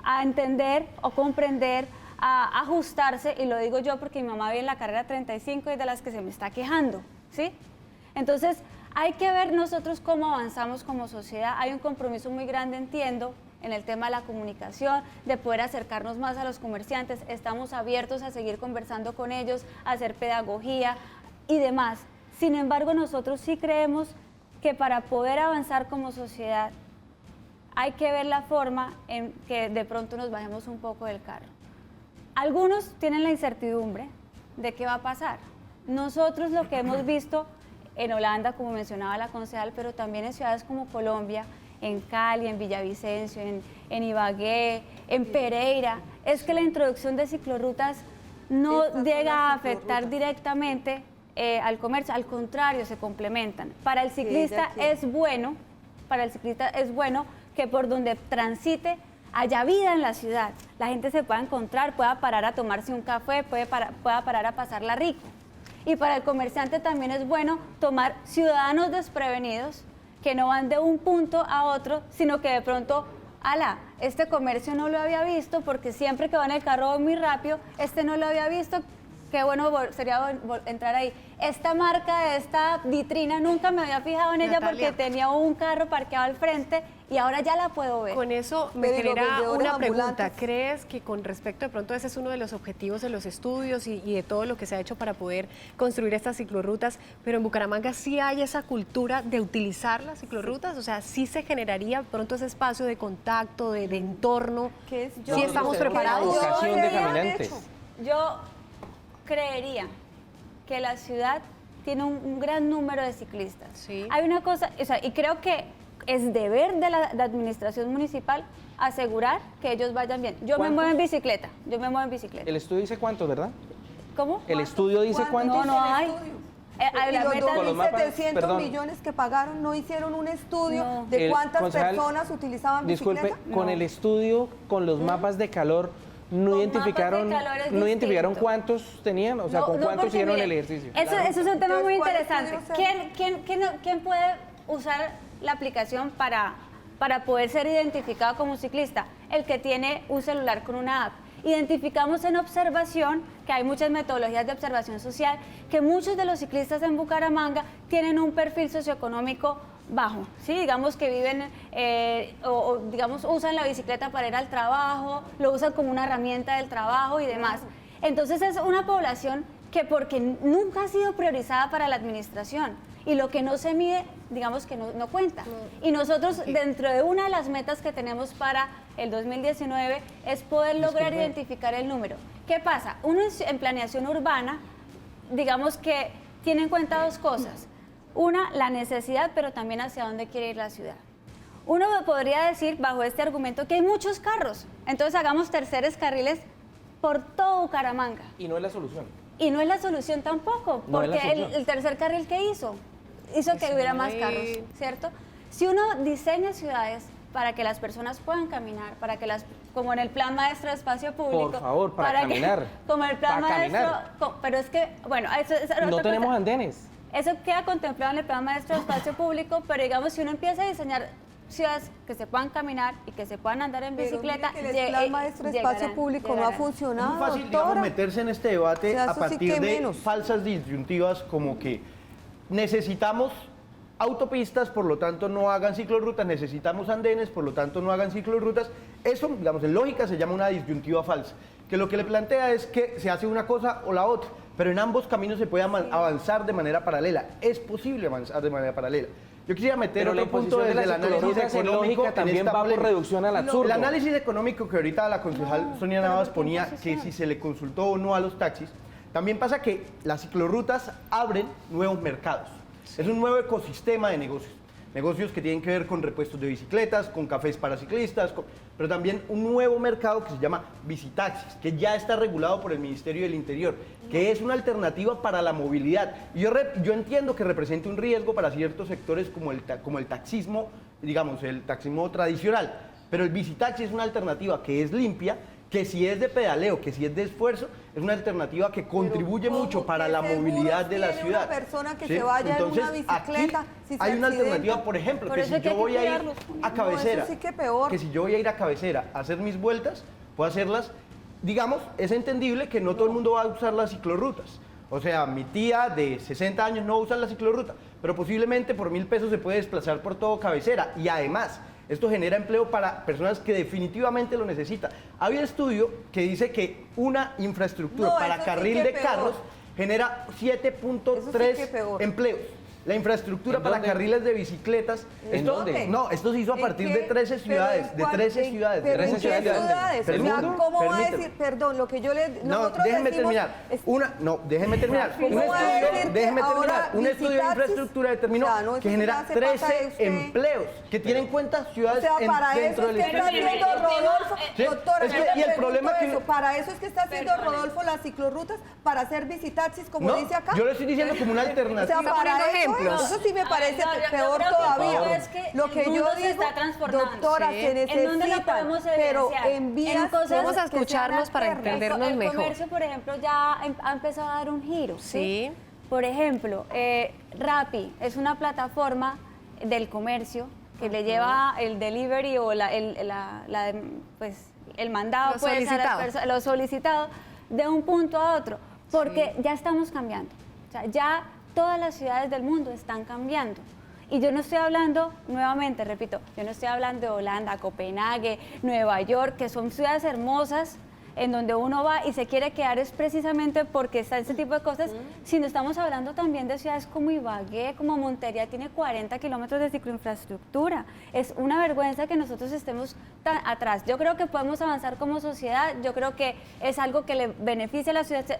a entender o comprender, a ajustarse, y lo digo yo porque mi mamá vive en la carrera 35 y de las que se me está quejando, ¿sí? Entonces, hay que ver nosotros cómo avanzamos como sociedad. Hay un compromiso muy grande, entiendo, en el tema de la comunicación, de poder acercarnos más a los comerciantes. Estamos abiertos a seguir conversando con ellos, a hacer pedagogía y demás. Sin embargo, nosotros sí creemos que para poder avanzar como sociedad hay que ver la forma en que de pronto nos bajemos un poco del carro. Algunos tienen la incertidumbre de qué va a pasar. Nosotros lo que hemos visto en Holanda, como mencionaba la concejal, pero también en ciudades como Colombia, en Cali, en Villavicencio, en Ibagué, en Pereira, es que la introducción de ciclorrutas no llega a afectar directamente al comercio, al contrario, se complementan. Para el ciclista es bueno, que por donde transite haya vida en la ciudad, la gente se pueda encontrar, pueda parar a tomarse un café, pueda parar a pasarla rico. Y para el comerciante también es bueno tomar ciudadanos desprevenidos que no van de un punto a otro, sino que de pronto, este comercio no lo había visto porque siempre que va en el carro voy muy rápido, no lo había visto, qué bueno sería entrar ahí. Esta marca, esta vitrina, nunca me había fijado en ella porque tenía un carro parqueado al frente y ahora ya la puedo ver. Con eso me genera una pregunta. ¿Crees que con respecto, de pronto ese es uno de los objetivos de los estudios y de todo lo que se ha hecho para poder construir estas ciclorrutas, pero en Bucaramanga sí hay esa cultura de utilizar las ciclorrutas? O sea, ¿sí se generaría pronto ese espacio de contacto, de entorno? ¿Sí estamos preparados? Educación de caminantes. Yo creería que la ciudad tiene un gran número de ciclistas. Sí. Hay una cosa, y creo que es deber de la administración municipal asegurar que ellos vayan bien. Yo me muevo en bicicleta, El estudio dice cuántos, ¿verdad? ¿Cómo? ¿El estudio dice cuántos? No hay. Y la los meta- Con los mapas, 2.700 perdón. millones que pagaron, ¿no hicieron un estudio No. de El cuántas concejal, personas utilizaban bicicleta? Disculpe, con el estudio, con los mapas de calor, no Con identificaron, mapas de calor es no identificaron distinto. cuántos tenían, o sea, No, con no, cuántos porque hicieron miren, el ejercicio. Eso es un tema muy Entonces, ¿cuál interesante. estudio ¿Quién puede usar la aplicación para poder ser identificado como ciclista? El que tiene un celular con una app. Identificamos en observación, que hay muchas metodologías de observación social, que muchos de los ciclistas en Bucaramanga tienen un perfil socioeconómico bajo, ¿sí? Digamos que viven digamos usan la bicicleta para ir al trabajo, lo usan como una herramienta del trabajo y demás. Entonces es una población que porque nunca ha sido priorizada para la administración y lo que no se mide, digamos que no cuenta. Y nosotros dentro de una de las metas que tenemos para el 2019 es poder lograr identificar el número. ¿Qué pasa? Uno en planeación urbana, digamos que tiene en cuenta dos cosas. Una, la necesidad, pero también hacia dónde quiere ir la ciudad. Uno podría decir, bajo este argumento, que hay muchos carros. Entonces hagamos terceros carriles por todo Bucaramanga. Y no es la solución. Y no es la solución tampoco, No es la porque solución. el tercer carril que hizo que hubiera más carros, ¿cierto? Si uno diseña ciudades para que las personas puedan caminar, para que como en el Plan Maestro de Espacio Público. Por favor, para caminar. Como el Plan Para Maestro, caminar. pero es que, bueno, eso es otra No tenemos cosa. andenes. Eso queda contemplado en el Plan Maestro de Espacio Público, pero digamos, si uno empieza a diseñar ciudades que se puedan caminar y que se puedan andar en Pero bicicleta, mire que el Plan Maestro de Espacio Público no ha funcionado, Es muy fácil, doctora. digamos, meterse en este debate O sea, a eso sí partir que de menos. falsas disyuntivas como que necesitamos autopistas, por lo tanto no hagan ciclorrutas, necesitamos andenes, por lo tanto no hagan ciclorrutas. Eso, digamos, en lógica se llama una disyuntiva falsa, que lo que le plantea es que se hace una cosa o la otra, pero en ambos caminos se puede avanzar de manera paralela. Es posible avanzar de manera paralela. Yo quisiera meter Pero la otro punto imposición de desde el las análisis ciclorrutas en económico lógica en también esta va por polémica. reducción al absurdo. El análisis económico que ahorita la concejal Sonia Navas ponía, que si se le consultó o no a los taxis, también pasa que las ciclorrutas abren nuevos mercados. Es un nuevo ecosistema de negocios. Negocios que tienen que ver con repuestos de bicicletas, con cafés para ciclistas, pero también un nuevo mercado que se llama bicitaxis, que ya está regulado por el Ministerio del Interior, que es una alternativa para la movilidad. Y yo entiendo que representa un riesgo para ciertos sectores como el taxismo, digamos, el taxismo tradicional, pero el bicitaxi es una alternativa que es limpia, que si es de pedaleo, que si es de esfuerzo, es una alternativa que contribuye mucho para la movilidad de la ciudad. Una persona que ¿sí? se vaya Entonces, en una bicicleta, aquí si se hay una accidenta. alternativa, por ejemplo, Por que eso si es que yo hay que voy a ir cuidarlos. a Cabecera, eso sí que peor. que si yo voy a ir a Cabecera a hacer mis vueltas, puedo hacerlas, digamos, es entendible que no todo el mundo va a usar las ciclorrutas. O sea, mi tía de 60 años no usa la ciclorruta, pero posiblemente por 1.000 pesos se puede desplazar por todo Cabecera. Y además, esto genera empleo para personas que definitivamente lo necesitan. Hay un estudio que dice que una infraestructura No, para eso sí carril que de peor. carros genera Eso sí que 7.3 peor. empleos. La infraestructura ¿En para dónde? carriles de bicicletas. ¿En dónde? No, esto se hizo a ¿En partir qué? de 13 Pero ciudades, ¿en de cuál? 13 ciudades. ¿Pero en 13 qué ciudades. ciudades? O sea, Permítame, ¿cómo va a permítame. decir? Perdón, lo que yo le... No, nosotros déjeme decimos terminar. es- Déjeme terminar. ¿Cómo va a decir que Déjeme ahora terminar. Un estudio de bicitaxis? infraestructura determinó O sea, no, eso que sí genera ya se pasa de 13 usted. empleos, que tiene en cuenta O ciudades sea, para dentro eso del es que está distrito. haciendo Rodolfo, Sí, doctora, es que- yo le y el pregunto problema que- eso, para eso es que está haciendo Perdone. Rodolfo las ciclorrutas, para hacer bicitaxis, como No, dice acá. yo le estoy diciendo como una O sea, alternativa. para poniendo eso, ejemplos. eso sí me parece No, yo peor creo que todavía. el punto es que Lo que el yo mundo se digo, está transformando. doctora, Sí. se ¿En dónde lo necesitan, podemos pero evidenciar? en vías cosas Vamos a que sean escucharnos para alternas. entendernos el mejor. comercio, por ejemplo, ya ha empezado a dar un giro. Sí. Por ejemplo, Rappi es una plataforma del comercio que le lleva el delivery o el mandado Lo pues, a las solicitado. lo solicitado de un punto a otro, porque ya estamos cambiando. O sea, ya todas las ciudades del mundo están cambiando. Y yo no estoy hablando, nuevamente, repito, yo no estoy hablando de Holanda, Copenhague, Nueva York, que son ciudades hermosas en donde uno va y se quiere quedar es precisamente porque está ese tipo de cosas, sino estamos hablando también de ciudades como Ibagué, como Montería, tiene 40 kilómetros de cicloinfraestructura. Es una vergüenza que nosotros estemos tan atrás. Yo creo que podemos avanzar como sociedad, yo creo que es algo que le beneficia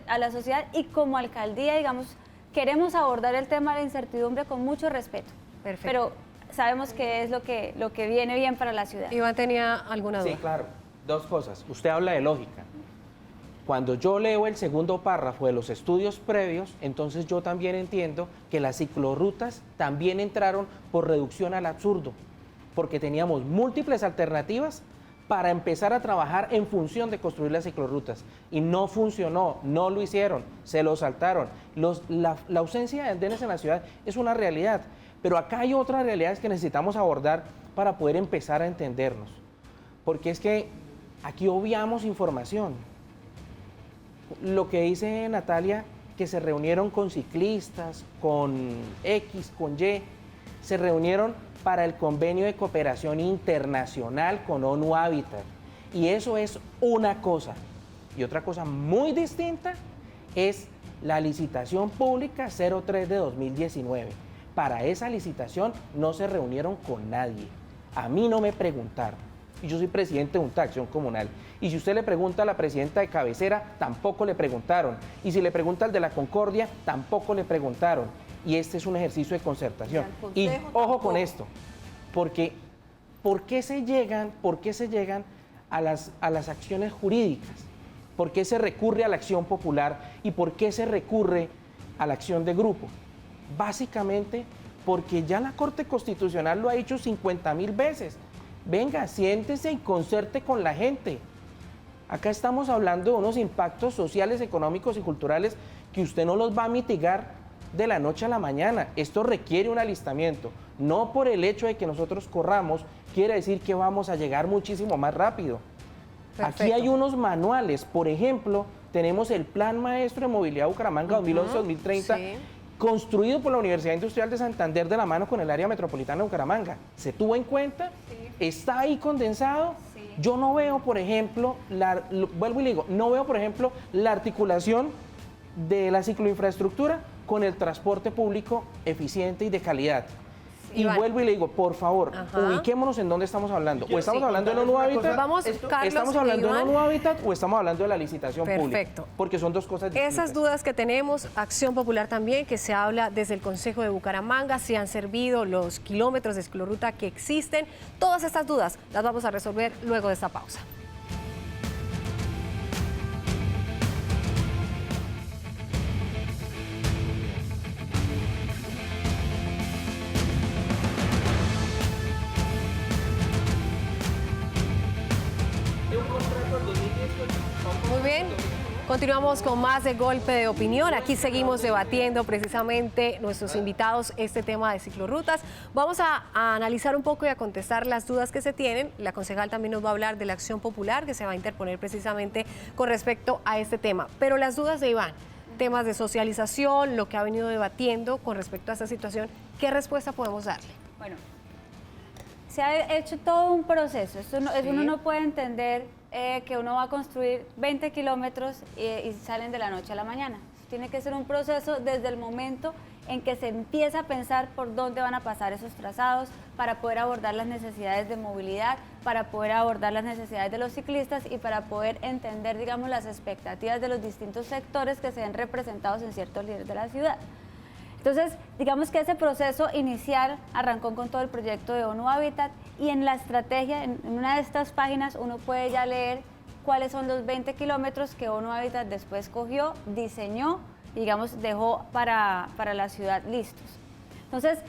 a la sociedad y como alcaldía, digamos, queremos abordar el tema de la incertidumbre con mucho respeto. Perfecto. Pero sabemos que es lo que viene bien para la ciudad. Iván tenía alguna duda. Sí, claro. Dos cosas. Usted habla de lógica. Cuando yo leo el segundo párrafo de los estudios previos, entonces yo también entiendo que las ciclorrutas también entraron por reducción al absurdo, porque teníamos múltiples alternativas para empezar a trabajar en función de construir las ciclorrutas. Y no funcionó, no lo hicieron, se lo saltaron. La ausencia de andenes en la ciudad es una realidad, pero acá hay otras realidades que necesitamos abordar para poder empezar a entendernos. Porque es que aquí obviamos información. Lo que dice Natalia, que se reunieron con ciclistas, con X, con Y, se reunieron para el convenio de cooperación internacional con ONU Habitat. Y eso es una cosa. Y otra cosa muy distinta es la licitación pública 03 de 2019. Para esa licitación no se reunieron con nadie. A mí no me preguntaron. Y yo soy presidente de Junta de Acción Comunal. Y si usted le pregunta a la presidenta de cabecera, tampoco le preguntaron. Y si le pregunta al de la Concordia, tampoco le preguntaron. Y este es un ejercicio de concertación. Y ojo con esto, porque ¿por qué se llegan a las acciones jurídicas? ¿Por qué se recurre a la acción popular? ¿Y por qué se recurre a la acción de grupo? Básicamente porque ya la Corte Constitucional lo ha dicho 50.000 veces. Venga, siéntese y concerte con la gente. Acá estamos hablando de unos impactos sociales, económicos y culturales que usted no los va a mitigar de la noche a la mañana. Esto requiere un alistamiento. No por el hecho de que nosotros corramos, quiere decir que vamos a llegar muchísimo más rápido. Perfecto. Aquí hay unos manuales. Por ejemplo, tenemos el Plan Maestro de Movilidad Bucaramanga 2011-2030, sí, construido por la Universidad Industrial de Santander de la mano con el área metropolitana de Bucaramanga. ¿Se tuvo en cuenta? Sí. ¿Está ahí condensado? Sí. Yo no veo, por ejemplo, vuelvo y le digo, no veo, por ejemplo, la articulación de la cicloinfraestructura con el transporte público eficiente y de calidad. Y vuelvo y le digo, por favor, ubiquémonos en dónde estamos hablando. O estamos hablando de ONU Habitat, estamos hablando de ONU Habitat o estamos hablando de la licitación pública. Porque son dos cosas distintas. Esas dudas que tenemos, Acción Popular también, que se habla desde el Consejo de Bucaramanga, si han servido los kilómetros de ciclorruta que existen. Todas estas dudas las vamos a resolver luego de esta pausa. Muy bien, continuamos con más de Golpe de Opinión. Aquí seguimos debatiendo precisamente nuestros invitados este tema de ciclorrutas. Vamos a analizar un poco y a contestar las dudas que se tienen. La concejal también nos va a hablar de la Acción Popular que se va a interponer precisamente con respecto a este tema. Pero las dudas de Iván, temas de socialización, lo que ha venido debatiendo con respecto a esta situación, ¿qué respuesta podemos darle? Bueno, se ha hecho todo un proceso. Uno no puede entender que uno va a construir 20 kilómetros y salen de la noche a la mañana. Tiene que ser un proceso desde el momento en que se empieza a pensar por dónde van a pasar esos trazados para poder abordar las necesidades de movilidad, para poder abordar las necesidades de los ciclistas y para poder entender, digamos, las expectativas de los distintos sectores que se ven representados en ciertos líderes de la ciudad. Entonces, digamos que ese proceso inicial arrancó con todo el proyecto de ONU Habitat y en la estrategia, en una de estas páginas, uno puede ya leer cuáles son los 20 kilómetros que ONU Habitat después cogió, diseñó, digamos, dejó para la ciudad listos. Entonces,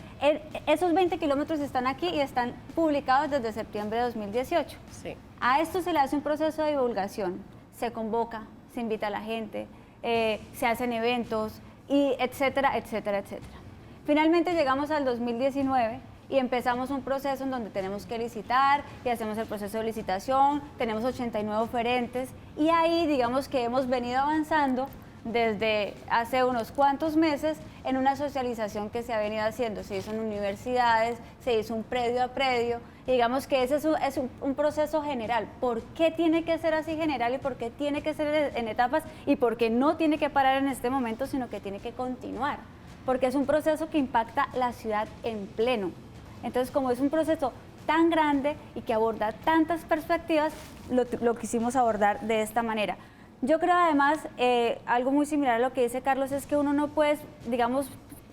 esos 20 kilómetros están aquí y están publicados desde septiembre de 2018. Sí. A esto se le hace un proceso de divulgación, se convoca, se invita a la gente, se hacen eventos, y etcétera, etcétera, etcétera. Finalmente llegamos al 2019 y empezamos un proceso en donde tenemos que licitar y hacemos el proceso de licitación, tenemos 89 oferentes y ahí digamos que hemos venido avanzando desde hace unos cuantos meses en una socialización que se ha venido haciendo. Se hizo en universidades, se hizo un predio a predio, y digamos que ese es un proceso general. ¿Por qué tiene que ser así general y por qué tiene que ser en etapas y por qué no tiene que parar en este momento, sino que tiene que continuar? Porque es un proceso que impacta la ciudad en pleno. Entonces, como es un proceso tan grande y que aborda tantas perspectivas, lo quisimos abordar de esta manera. Yo creo además, algo muy similar a lo que dice Carlos, es que uno no puede, digamos,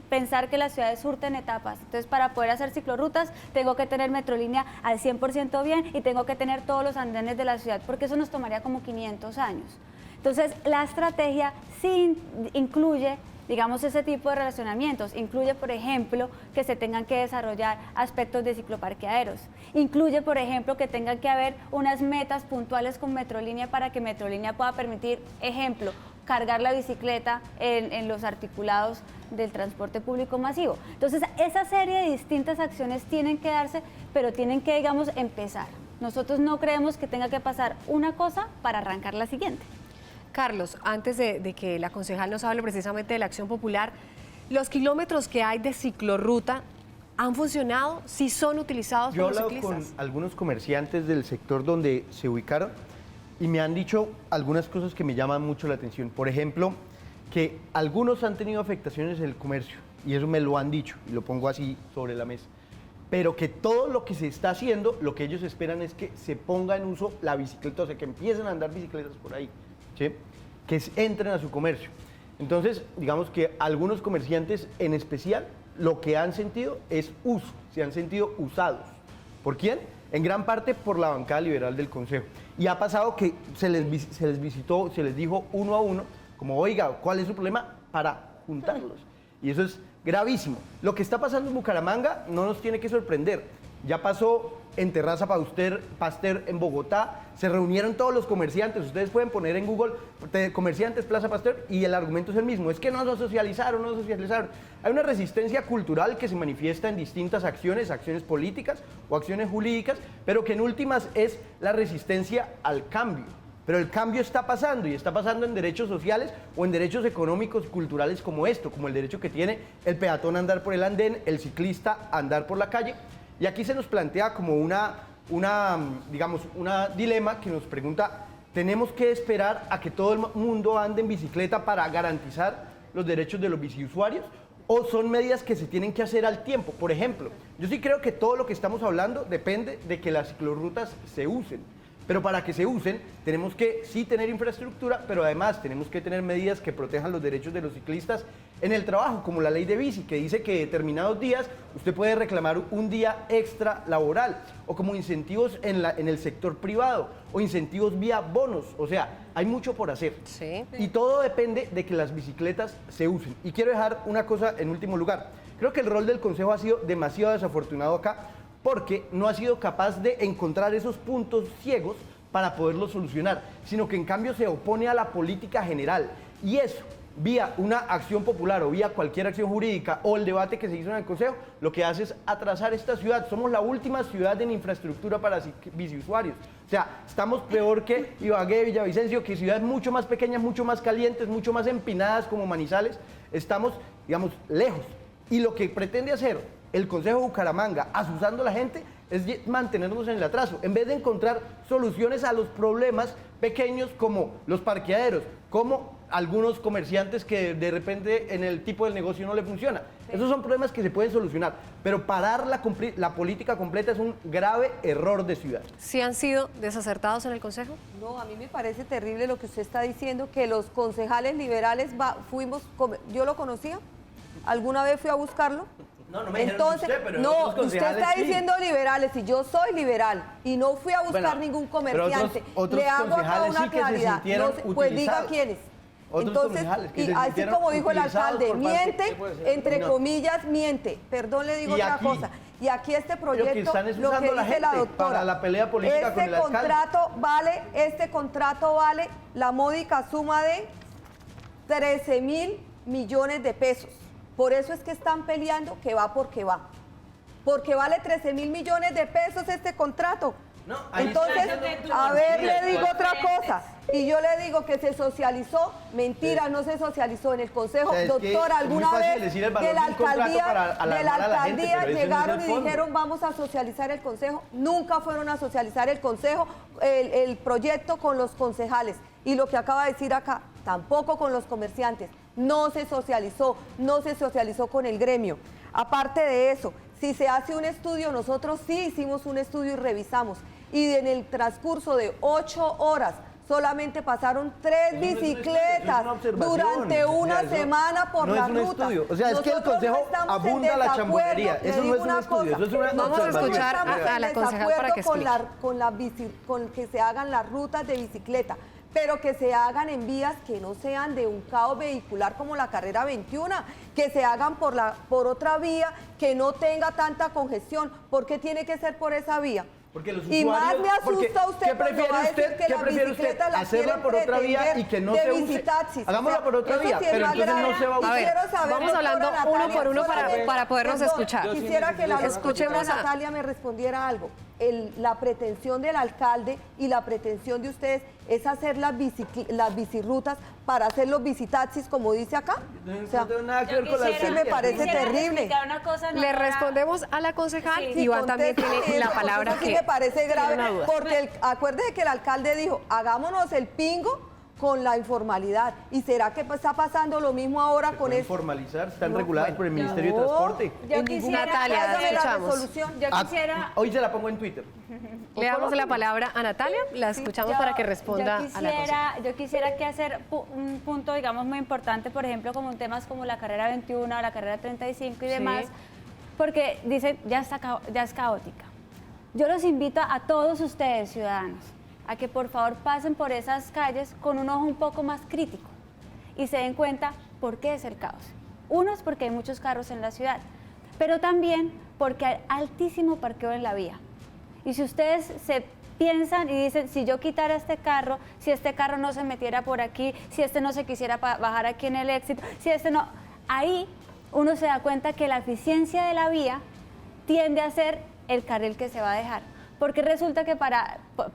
pensar que las ciudades surten etapas. Entonces, para poder hacer ciclorrutas, tengo que tener Metrolínea al 100% bien y tengo que tener todos los andenes de la ciudad, porque eso nos tomaría como 500 años. Entonces, la estrategia sí incluye, digamos, ese tipo de relacionamientos. Incluye, por ejemplo, que se tengan que desarrollar aspectos de cicloparqueaderos. Incluye, por ejemplo, que tengan que haber unas metas puntuales con Metrolínea para que Metrolínea pueda permitir, ejemplo, cargar la bicicleta en los articulados del transporte público masivo. Entonces, esa serie de distintas acciones tienen que darse, pero tienen que, digamos, empezar. Nosotros no creemos que tenga que pasar una cosa para arrancar la siguiente. Carlos, antes de que la concejal nos hable precisamente de la acción popular, ¿los kilómetros que hay de ciclorruta han funcionado? ¿Sí son utilizados por los ciclistas? Yo he hablado con algunos comerciantes del sector donde se ubicaron y me han dicho algunas cosas que me llaman mucho la atención. Por ejemplo, que algunos han tenido afectaciones en el comercio, y eso me lo han dicho, y lo pongo así sobre la mesa. Pero que todo lo que se está haciendo, lo que ellos esperan es que se ponga en uso la bicicleta, o sea, que empiecen a andar bicicletas por ahí, ¿sí? Que entren a su comercio. Entonces, digamos que algunos comerciantes en especial, lo que han sentido es uso, se han sentido usados. ¿Por quién? En gran parte por la bancada liberal del Consejo. Y ha pasado que se les visitó, se les dijo uno a uno, como, oiga, ¿cuál es su problema? Para juntarlos. Y eso es gravísimo. Lo que está pasando en Bucaramanga no nos tiene que sorprender. Ya pasó en Terraza Pasteur en Bogotá, se reunieron todos los comerciantes. Ustedes pueden poner en Google comerciantes Plaza Pasteur y el argumento es el mismo. Es que no nos socializaron, no nos socializaron. Hay una resistencia cultural que se manifiesta en distintas acciones, acciones políticas o acciones jurídicas, pero que en últimas es la resistencia al cambio. Pero el cambio está pasando y está pasando en derechos sociales o en derechos económicos, culturales como esto, como el derecho que tiene el peatón a andar por el andén, el ciclista a andar por la calle. Y aquí se nos plantea como una dilema que nos pregunta, ¿tenemos que esperar a que todo el mundo ande en bicicleta para garantizar los derechos de los biciusuarios? ¿O son medidas que se tienen que hacer al tiempo? Por ejemplo, yo sí creo que todo lo que estamos hablando depende de que las ciclorrutas se usen. Pero para que se usen, tenemos que sí tener infraestructura, pero además tenemos que tener medidas que protejan los derechos de los ciclistas en el trabajo, como la ley de bici, que dice que determinados días usted puede reclamar un día extra laboral, o como incentivos en el sector privado, o incentivos vía bonos. O sea, hay mucho por hacer. Sí. Y todo depende de que las bicicletas se usen. Y quiero dejar una cosa en último lugar. Creo que el rol del Consejo ha sido demasiado desafortunado acá, porque no ha sido capaz de encontrar esos puntos ciegos para poderlos solucionar, sino que en cambio se opone a la política general. Y eso, vía una acción popular o vía cualquier acción jurídica o el debate que se hizo en el Consejo, lo que hace es atrasar esta ciudad. Somos la última ciudad en infraestructura para biciusuarios. O sea, estamos peor que Ibagué, Villavicencio, que ciudades mucho más pequeñas, mucho más calientes, mucho más empinadas como Manizales. Estamos, digamos, lejos. Y lo que pretende hacer el Consejo de Bucaramanga, asusando a la gente, es mantenernos en el atraso, en vez de encontrar soluciones a los problemas pequeños como los parqueaderos, como algunos comerciantes que de repente en el tipo del negocio no le funciona. Esos son problemas que se pueden solucionar, pero parar la política completa es un grave error de ciudad. ¿Sí han sido desacertados en el Consejo? No, a mí me parece terrible lo que usted está diciendo, que los concejales liberales yo lo conocía, alguna vez fui a buscarlo. No, no me dijeron Entonces, usted, pero no, otros usted concejales está sí. diciendo liberales y yo soy liberal y no fui a buscar ningún comerciante. Otros Le hago toda concejales una sí que se claridad. sintieron pues diga utilizados. quiénes. Otros Entonces, concejales que y se así sintieron como dijo el utilizados alcalde, por parte- miente, entre No. comillas, miente. Perdón, le digo Y otra aquí- cosa. Y aquí este proyecto, que están es lo que usando a la dice la gente doctora, para la pelea política con el alcalde. Este contrato vale la módica suma de 13.000 millones de pesos. Por eso es que están peleando que va porque va. Porque vale 13.000 millones de pesos este contrato. No, ahí Entonces, está diciendo a tú ver, mentiras, le digo pues. otra cosa. Y yo le digo que se socializó. Mentira, no se socializó en el Consejo. O sea, es que Doctora, es muy alguna fácil vez decir el valor de la de un contrato alcaldía, para alarmar de la a la gente, alcaldía pero ese no es llegaron el y fondo. dijeron vamos a socializar el Consejo. Nunca fueron a socializar el Consejo, el proyecto con los concejales. Y lo que acaba de decir acá, tampoco con los comerciantes. No se socializó con el gremio. Aparte de eso, si se hace un estudio, nosotros sí hicimos un estudio y revisamos. Y en el transcurso de 8 horas solamente pasaron 3 bicicletas durante una semana por la ruta. O sea, es que el Consejo abunda la chambonería. Eso no es un estudio, eso es una Vamos a observación. escuchar a la concejal para que explique. con que se hagan las rutas de bicicleta. pero que se hagan en vías que no sean de un caos vehicular como la carrera 21, que se hagan por otra vía que no tenga tanta congestión. ¿Por qué tiene que ser por esa vía? Porque los Y usuarios, más me asusta usted cuando va a decir que las bicicletas las hacerla quieren por otra vía y que no se use. visitaxis. Hagámosla por otra vía, pero entonces no se va a usar. A ver, vamos hablando uno por uno para podernos escuchar. Quisiera que la escuchemos a Natalia me respondiera algo. La pretensión del alcalde y la pretensión de ustedes es hacer las bicirrutas para hacer los visitaxis, como dice acá. O sea, no tengo nada que ver con la sí me parece terrible. Le respondemos a la concejal. Sí, Iván también tiene la palabra. Sí me parece grave, porque acuérdese que el alcalde dijo, hagámonos el pingo con la informalidad. ¿Y será que está pasando lo mismo ahora con eso? Formalizar, están reguladas por el Ministerio de Transporte. Yo quisiera, Natalia, escuchamos. Yo quisiera... Hoy se la pongo en Twitter. Le damos la palabra a Natalia, la escuchamos para que responda a la cosa. Yo quisiera que hacer un punto, digamos, muy importante, por ejemplo, como en temas como la carrera 21 o la carrera 35 y demás, porque dicen, ya es caótica. Yo los invito a todos ustedes, ciudadanos, a que por favor pasen por esas calles con un ojo un poco más crítico y se den cuenta por qué es el caos. Uno es porque hay muchos carros en la ciudad, pero también porque hay altísimo parqueo en la vía. Y si ustedes se piensan y dicen, si yo quitara este carro, si este carro no se metiera por aquí, si este no se quisiera bajar aquí en el Éxito, si este no... Ahí uno se da cuenta que la eficiencia de la vía tiende a ser el carril que se va a dejar. Porque resulta que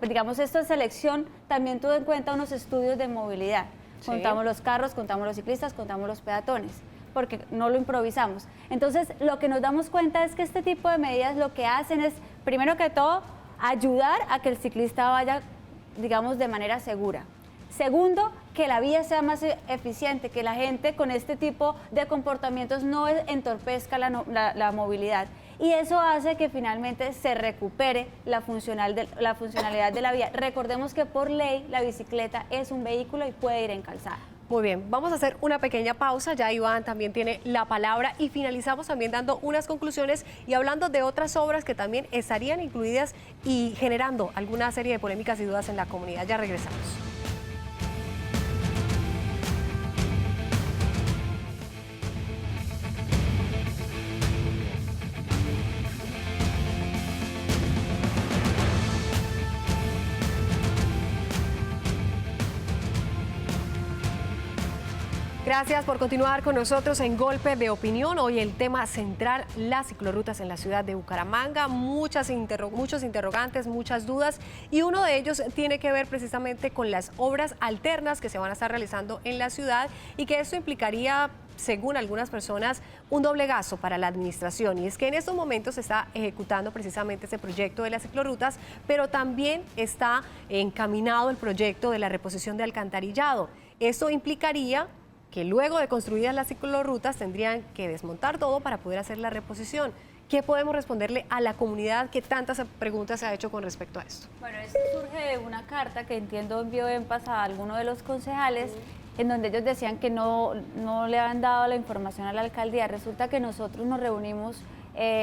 digamos, esta selección también tuvo en cuenta unos estudios de movilidad. Sí. Contamos los carros, contamos los ciclistas, contamos los peatones, porque no lo improvisamos. Entonces, lo que nos damos cuenta es que este tipo de medidas lo que hacen es, primero que todo, ayudar a que el ciclista vaya, digamos, de manera segura. Segundo, que la vía sea más eficiente, que la gente con este tipo de comportamientos no entorpezca la movilidad. Y eso hace que finalmente se recupere la funcionalidad de la vía. Recordemos que por ley la bicicleta es un vehículo y puede ir en calzada. Muy bien, vamos a hacer una pequeña pausa, ya Iván también tiene la palabra y finalizamos también dando unas conclusiones y hablando de otras obras que también estarían incluidas y generando alguna serie de polémicas y dudas en la comunidad. Ya regresamos. Gracias por continuar con nosotros en Golpe de Opinión. Hoy el tema central, las ciclorrutas en la ciudad de Bucaramanga. Muchos interrogantes, muchas dudas y uno de ellos tiene que ver precisamente con las obras alternas que se van a estar realizando en la ciudad y que esto implicaría, según algunas personas, un doble gasto para la administración. Y es que en estos momentos se está ejecutando precisamente ese proyecto de las ciclorrutas, pero también está encaminado el proyecto de la reposición de alcantarillado. Esto implicaría que luego de construidas las ciclorrutas tendrían que desmontar todo para poder hacer la reposición. ¿Qué podemos responderle a la comunidad que tantas preguntas se ha hecho con respecto a esto? Bueno, esto surge de una carta que entiendo envió EMPAS a alguno de los concejales, en donde ellos decían que no le habían dado la información a la alcaldía. Resulta que nosotros nos reunimos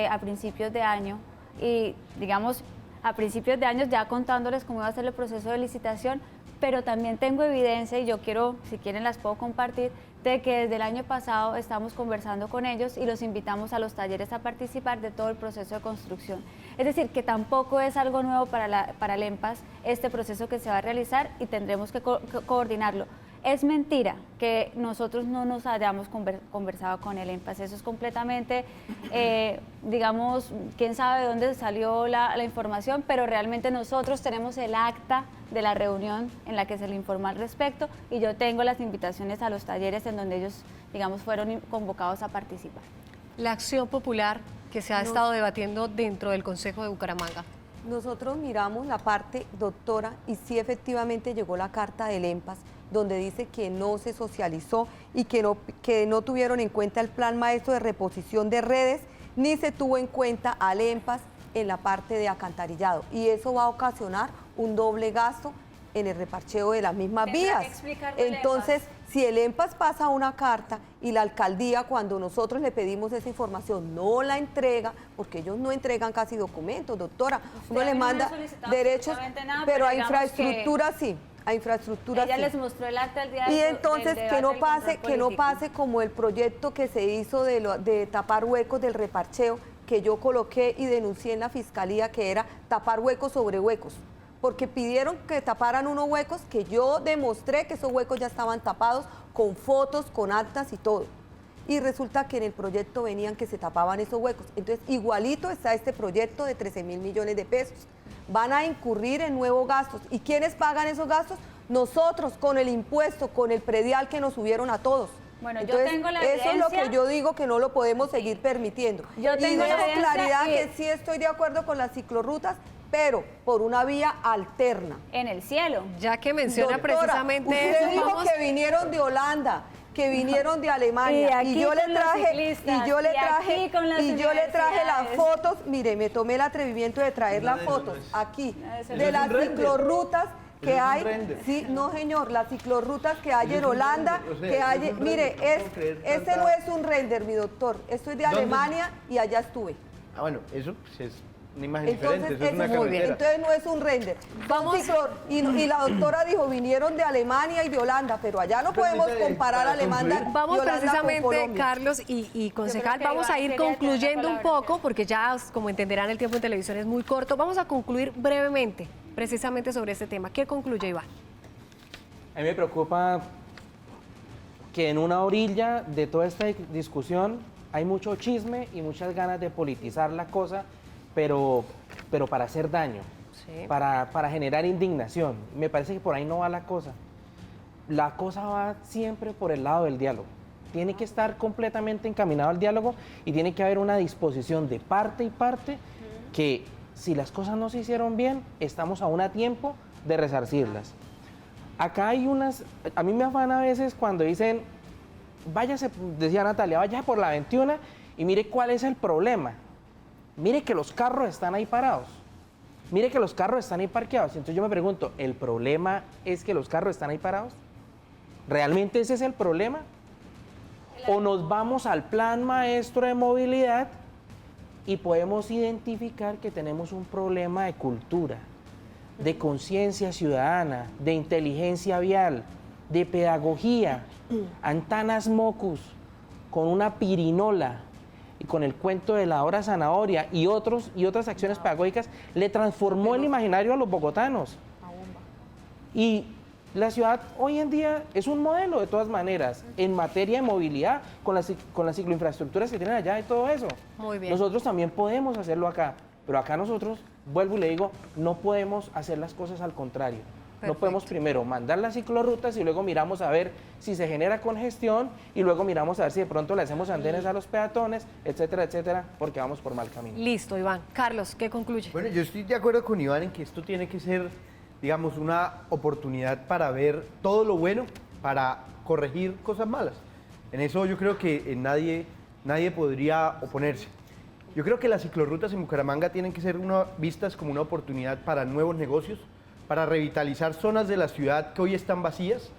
a principios de año y, digamos, a principios de año ya contándoles cómo iba a ser el proceso de licitación, pero también tengo evidencia y yo quiero, si quieren las puedo compartir, de que desde el año pasado estamos conversando con ellos y los invitamos a los talleres a participar de todo el proceso de construcción. Es decir, que tampoco es algo nuevo para el EMPAS este proceso que se va a realizar y tendremos que coordinarlo. Es mentira que nosotros no nos hayamos conversado con el EMPAS, eso es completamente, digamos, quién sabe de dónde salió la información, pero realmente nosotros tenemos el acta de la reunión en la que se le informó al respecto y yo tengo las invitaciones a los talleres en donde ellos, digamos, fueron convocados a participar. La acción popular que se ha estado debatiendo dentro del Consejo de Bucaramanga. Nosotros miramos la parte, doctora, y sí efectivamente llegó la carta del EMPAS, donde dice que no se socializó y que no tuvieron en cuenta el plan maestro de reposición de redes, ni se tuvo en cuenta al EMPAS en la parte de alcantarillado. Y eso va a ocasionar un doble gasto en el reparcheo de las mismas vías. Entonces, si el EMPAS pasa una carta y la alcaldía, cuando nosotros le pedimos esa información, no la entrega, porque ellos no entregan casi documentos, doctora, uno le manda derechos, pero a infraestructura sí. a infraestructura. Ella sí. les mostró el acta del día Y del entonces debate que no del pase, control que no político. pase como el proyecto que se hizo de tapar huecos del reparcheo, que yo coloqué y denuncié en la fiscalía, que era tapar huecos sobre huecos, porque pidieron que taparan unos huecos que yo demostré que esos huecos ya estaban tapados con fotos, con actas y todo. Y resulta que en el proyecto venían que se tapaban esos huecos. Entonces, igualito está este proyecto de 13.000 millones de pesos. Van a incurrir en nuevos gastos. ¿Y quiénes pagan esos gastos? Nosotros, con el impuesto, con el predial que nos subieron a todos. Bueno, entonces, yo tengo la eso es lo evidencia. que yo digo que no lo podemos seguir permitiendo. Yo tengo y la dejo evidencia claridad y- que sí estoy de acuerdo con las ciclorrutas, pero por una vía alterna. En el cielo. Ya que menciona Doctora, precisamente usted eso, dijo vamos- que vinieron de Holanda, que vinieron de Alemania, Y aquí y yo le con los traje, ciclistas, y yo le y traje, aquí con las y yo le traje las universidades. fotos. Mire, me tomé el atrevimiento de traer las fotos aquí eso de es las un render. ciclorrutas que Eso es un hay. render. Sí, no señor, las ciclorrutas que hay Eso es en un Holanda, render, o sea, que eso hay, es un mire, render, no puedo creer ese tanta- no es un render, mi doctor. Esto es de ¿Dónde? Alemania y allá estuve. Ah, bueno, eso pues, es una imagen Entonces, diferente, eso es una eso muy bien. carretera. Entonces no es un render. Vamos- Y la doctora dijo, vinieron de Alemania y de Holanda, pero allá no podemos Permítame, comparar para Alemania concluir. Vamos y Holanda con precisamente, Colombia. Carlos y concejal, que vamos a Iván ir quería concluyendo tener un la palabra. poco, porque ya, como entenderán, el tiempo en televisión es muy corto. Vamos a concluir brevemente, precisamente sobre este tema. ¿Qué concluye, Iván? A mí me preocupa que en una orilla de toda esta discusión hay mucho chisme y muchas ganas de politizar la cosa, pero para hacer daño, Sí. para generar indignación. Me parece que por ahí no va la cosa. La cosa va siempre por el lado del diálogo. Tiene que estar completamente encaminado al diálogo y tiene que haber una disposición de parte y parte que si las cosas no se hicieron bien, estamos aún a tiempo de resarcirlas. Acá hay unas, a mí me afana a veces cuando dicen, váyase, decía Natalia, vaya por la 21 y mire cuál es el problema. Mire que los carros están ahí parados. Mire que los carros están ahí parqueados. Entonces yo me pregunto, ¿el problema es que los carros están ahí parados? ¿Realmente ese es el problema? ¿O nos vamos al plan maestro de movilidad y podemos identificar que tenemos un problema de cultura, de conciencia ciudadana, de inteligencia vial, de pedagogía? Antanas Mocus, con una pirinola y con el cuento de la hora zanahoria y otras acciones pedagógicas, le transformó el imaginario a los bogotanos. Y la ciudad hoy en día es un modelo de todas maneras, en materia de movilidad, con las cicloinfraestructuras que tienen allá y todo eso. Muy bien. Nosotros también podemos hacerlo acá, pero acá nosotros, vuelvo y le digo, no podemos hacer las cosas al contrario. No podemos primero mandar las ciclorrutas y luego miramos a ver si se genera congestión y luego miramos a ver si de pronto le hacemos andenes a los peatones, etcétera, etcétera, porque vamos por mal camino. Listo, Iván. Carlos, ¿qué concluye? Bueno, yo estoy de acuerdo con Iván en que esto tiene que ser, digamos, una oportunidad para ver todo lo bueno, para corregir cosas malas. En eso yo creo que nadie podría oponerse. Yo creo que las ciclorrutas en Bucaramanga tienen que ser vistas como una oportunidad para nuevos negocios, para revitalizar zonas de la ciudad que hoy están vacías,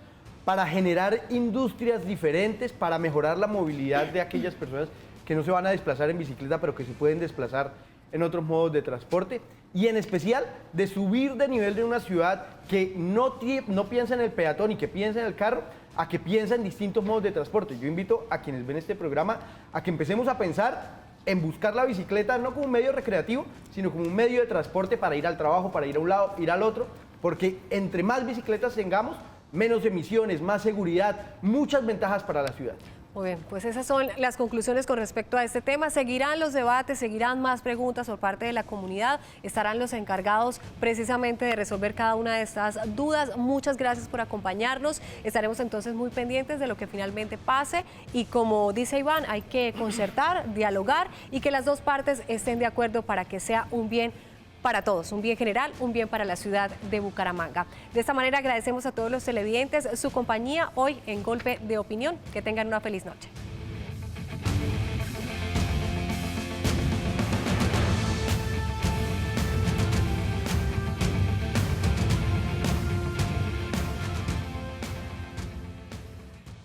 para generar industrias diferentes, para mejorar la movilidad de aquellas personas que no se van a desplazar en bicicleta, pero que se pueden desplazar en otros modos de transporte, y en especial de subir de nivel de una ciudad que no piensa en el peatón y que piensa en el carro, a que piensa en distintos modos de transporte. Yo invito a quienes ven este programa a que empecemos a pensar en buscar la bicicleta no como un medio recreativo, sino como un medio de transporte para ir al trabajo, para ir a un lado, ir al otro, porque entre más bicicletas tengamos, menos emisiones, más seguridad, muchas ventajas para la ciudad. Muy bien, pues esas son las conclusiones con respecto a este tema. Seguirán los debates, seguirán más preguntas por parte de la comunidad, estarán los encargados precisamente de resolver cada una de estas dudas. Muchas gracias por acompañarnos, estaremos entonces muy pendientes de lo que finalmente pase y como dice Iván, hay que concertar, dialogar y que las dos partes estén de acuerdo para que sea un bien para todos, un bien general, un bien para la ciudad de Bucaramanga. De esta manera agradecemos a todos los televidentes su compañía hoy en Golpe de Opinión. Que tengan una feliz noche.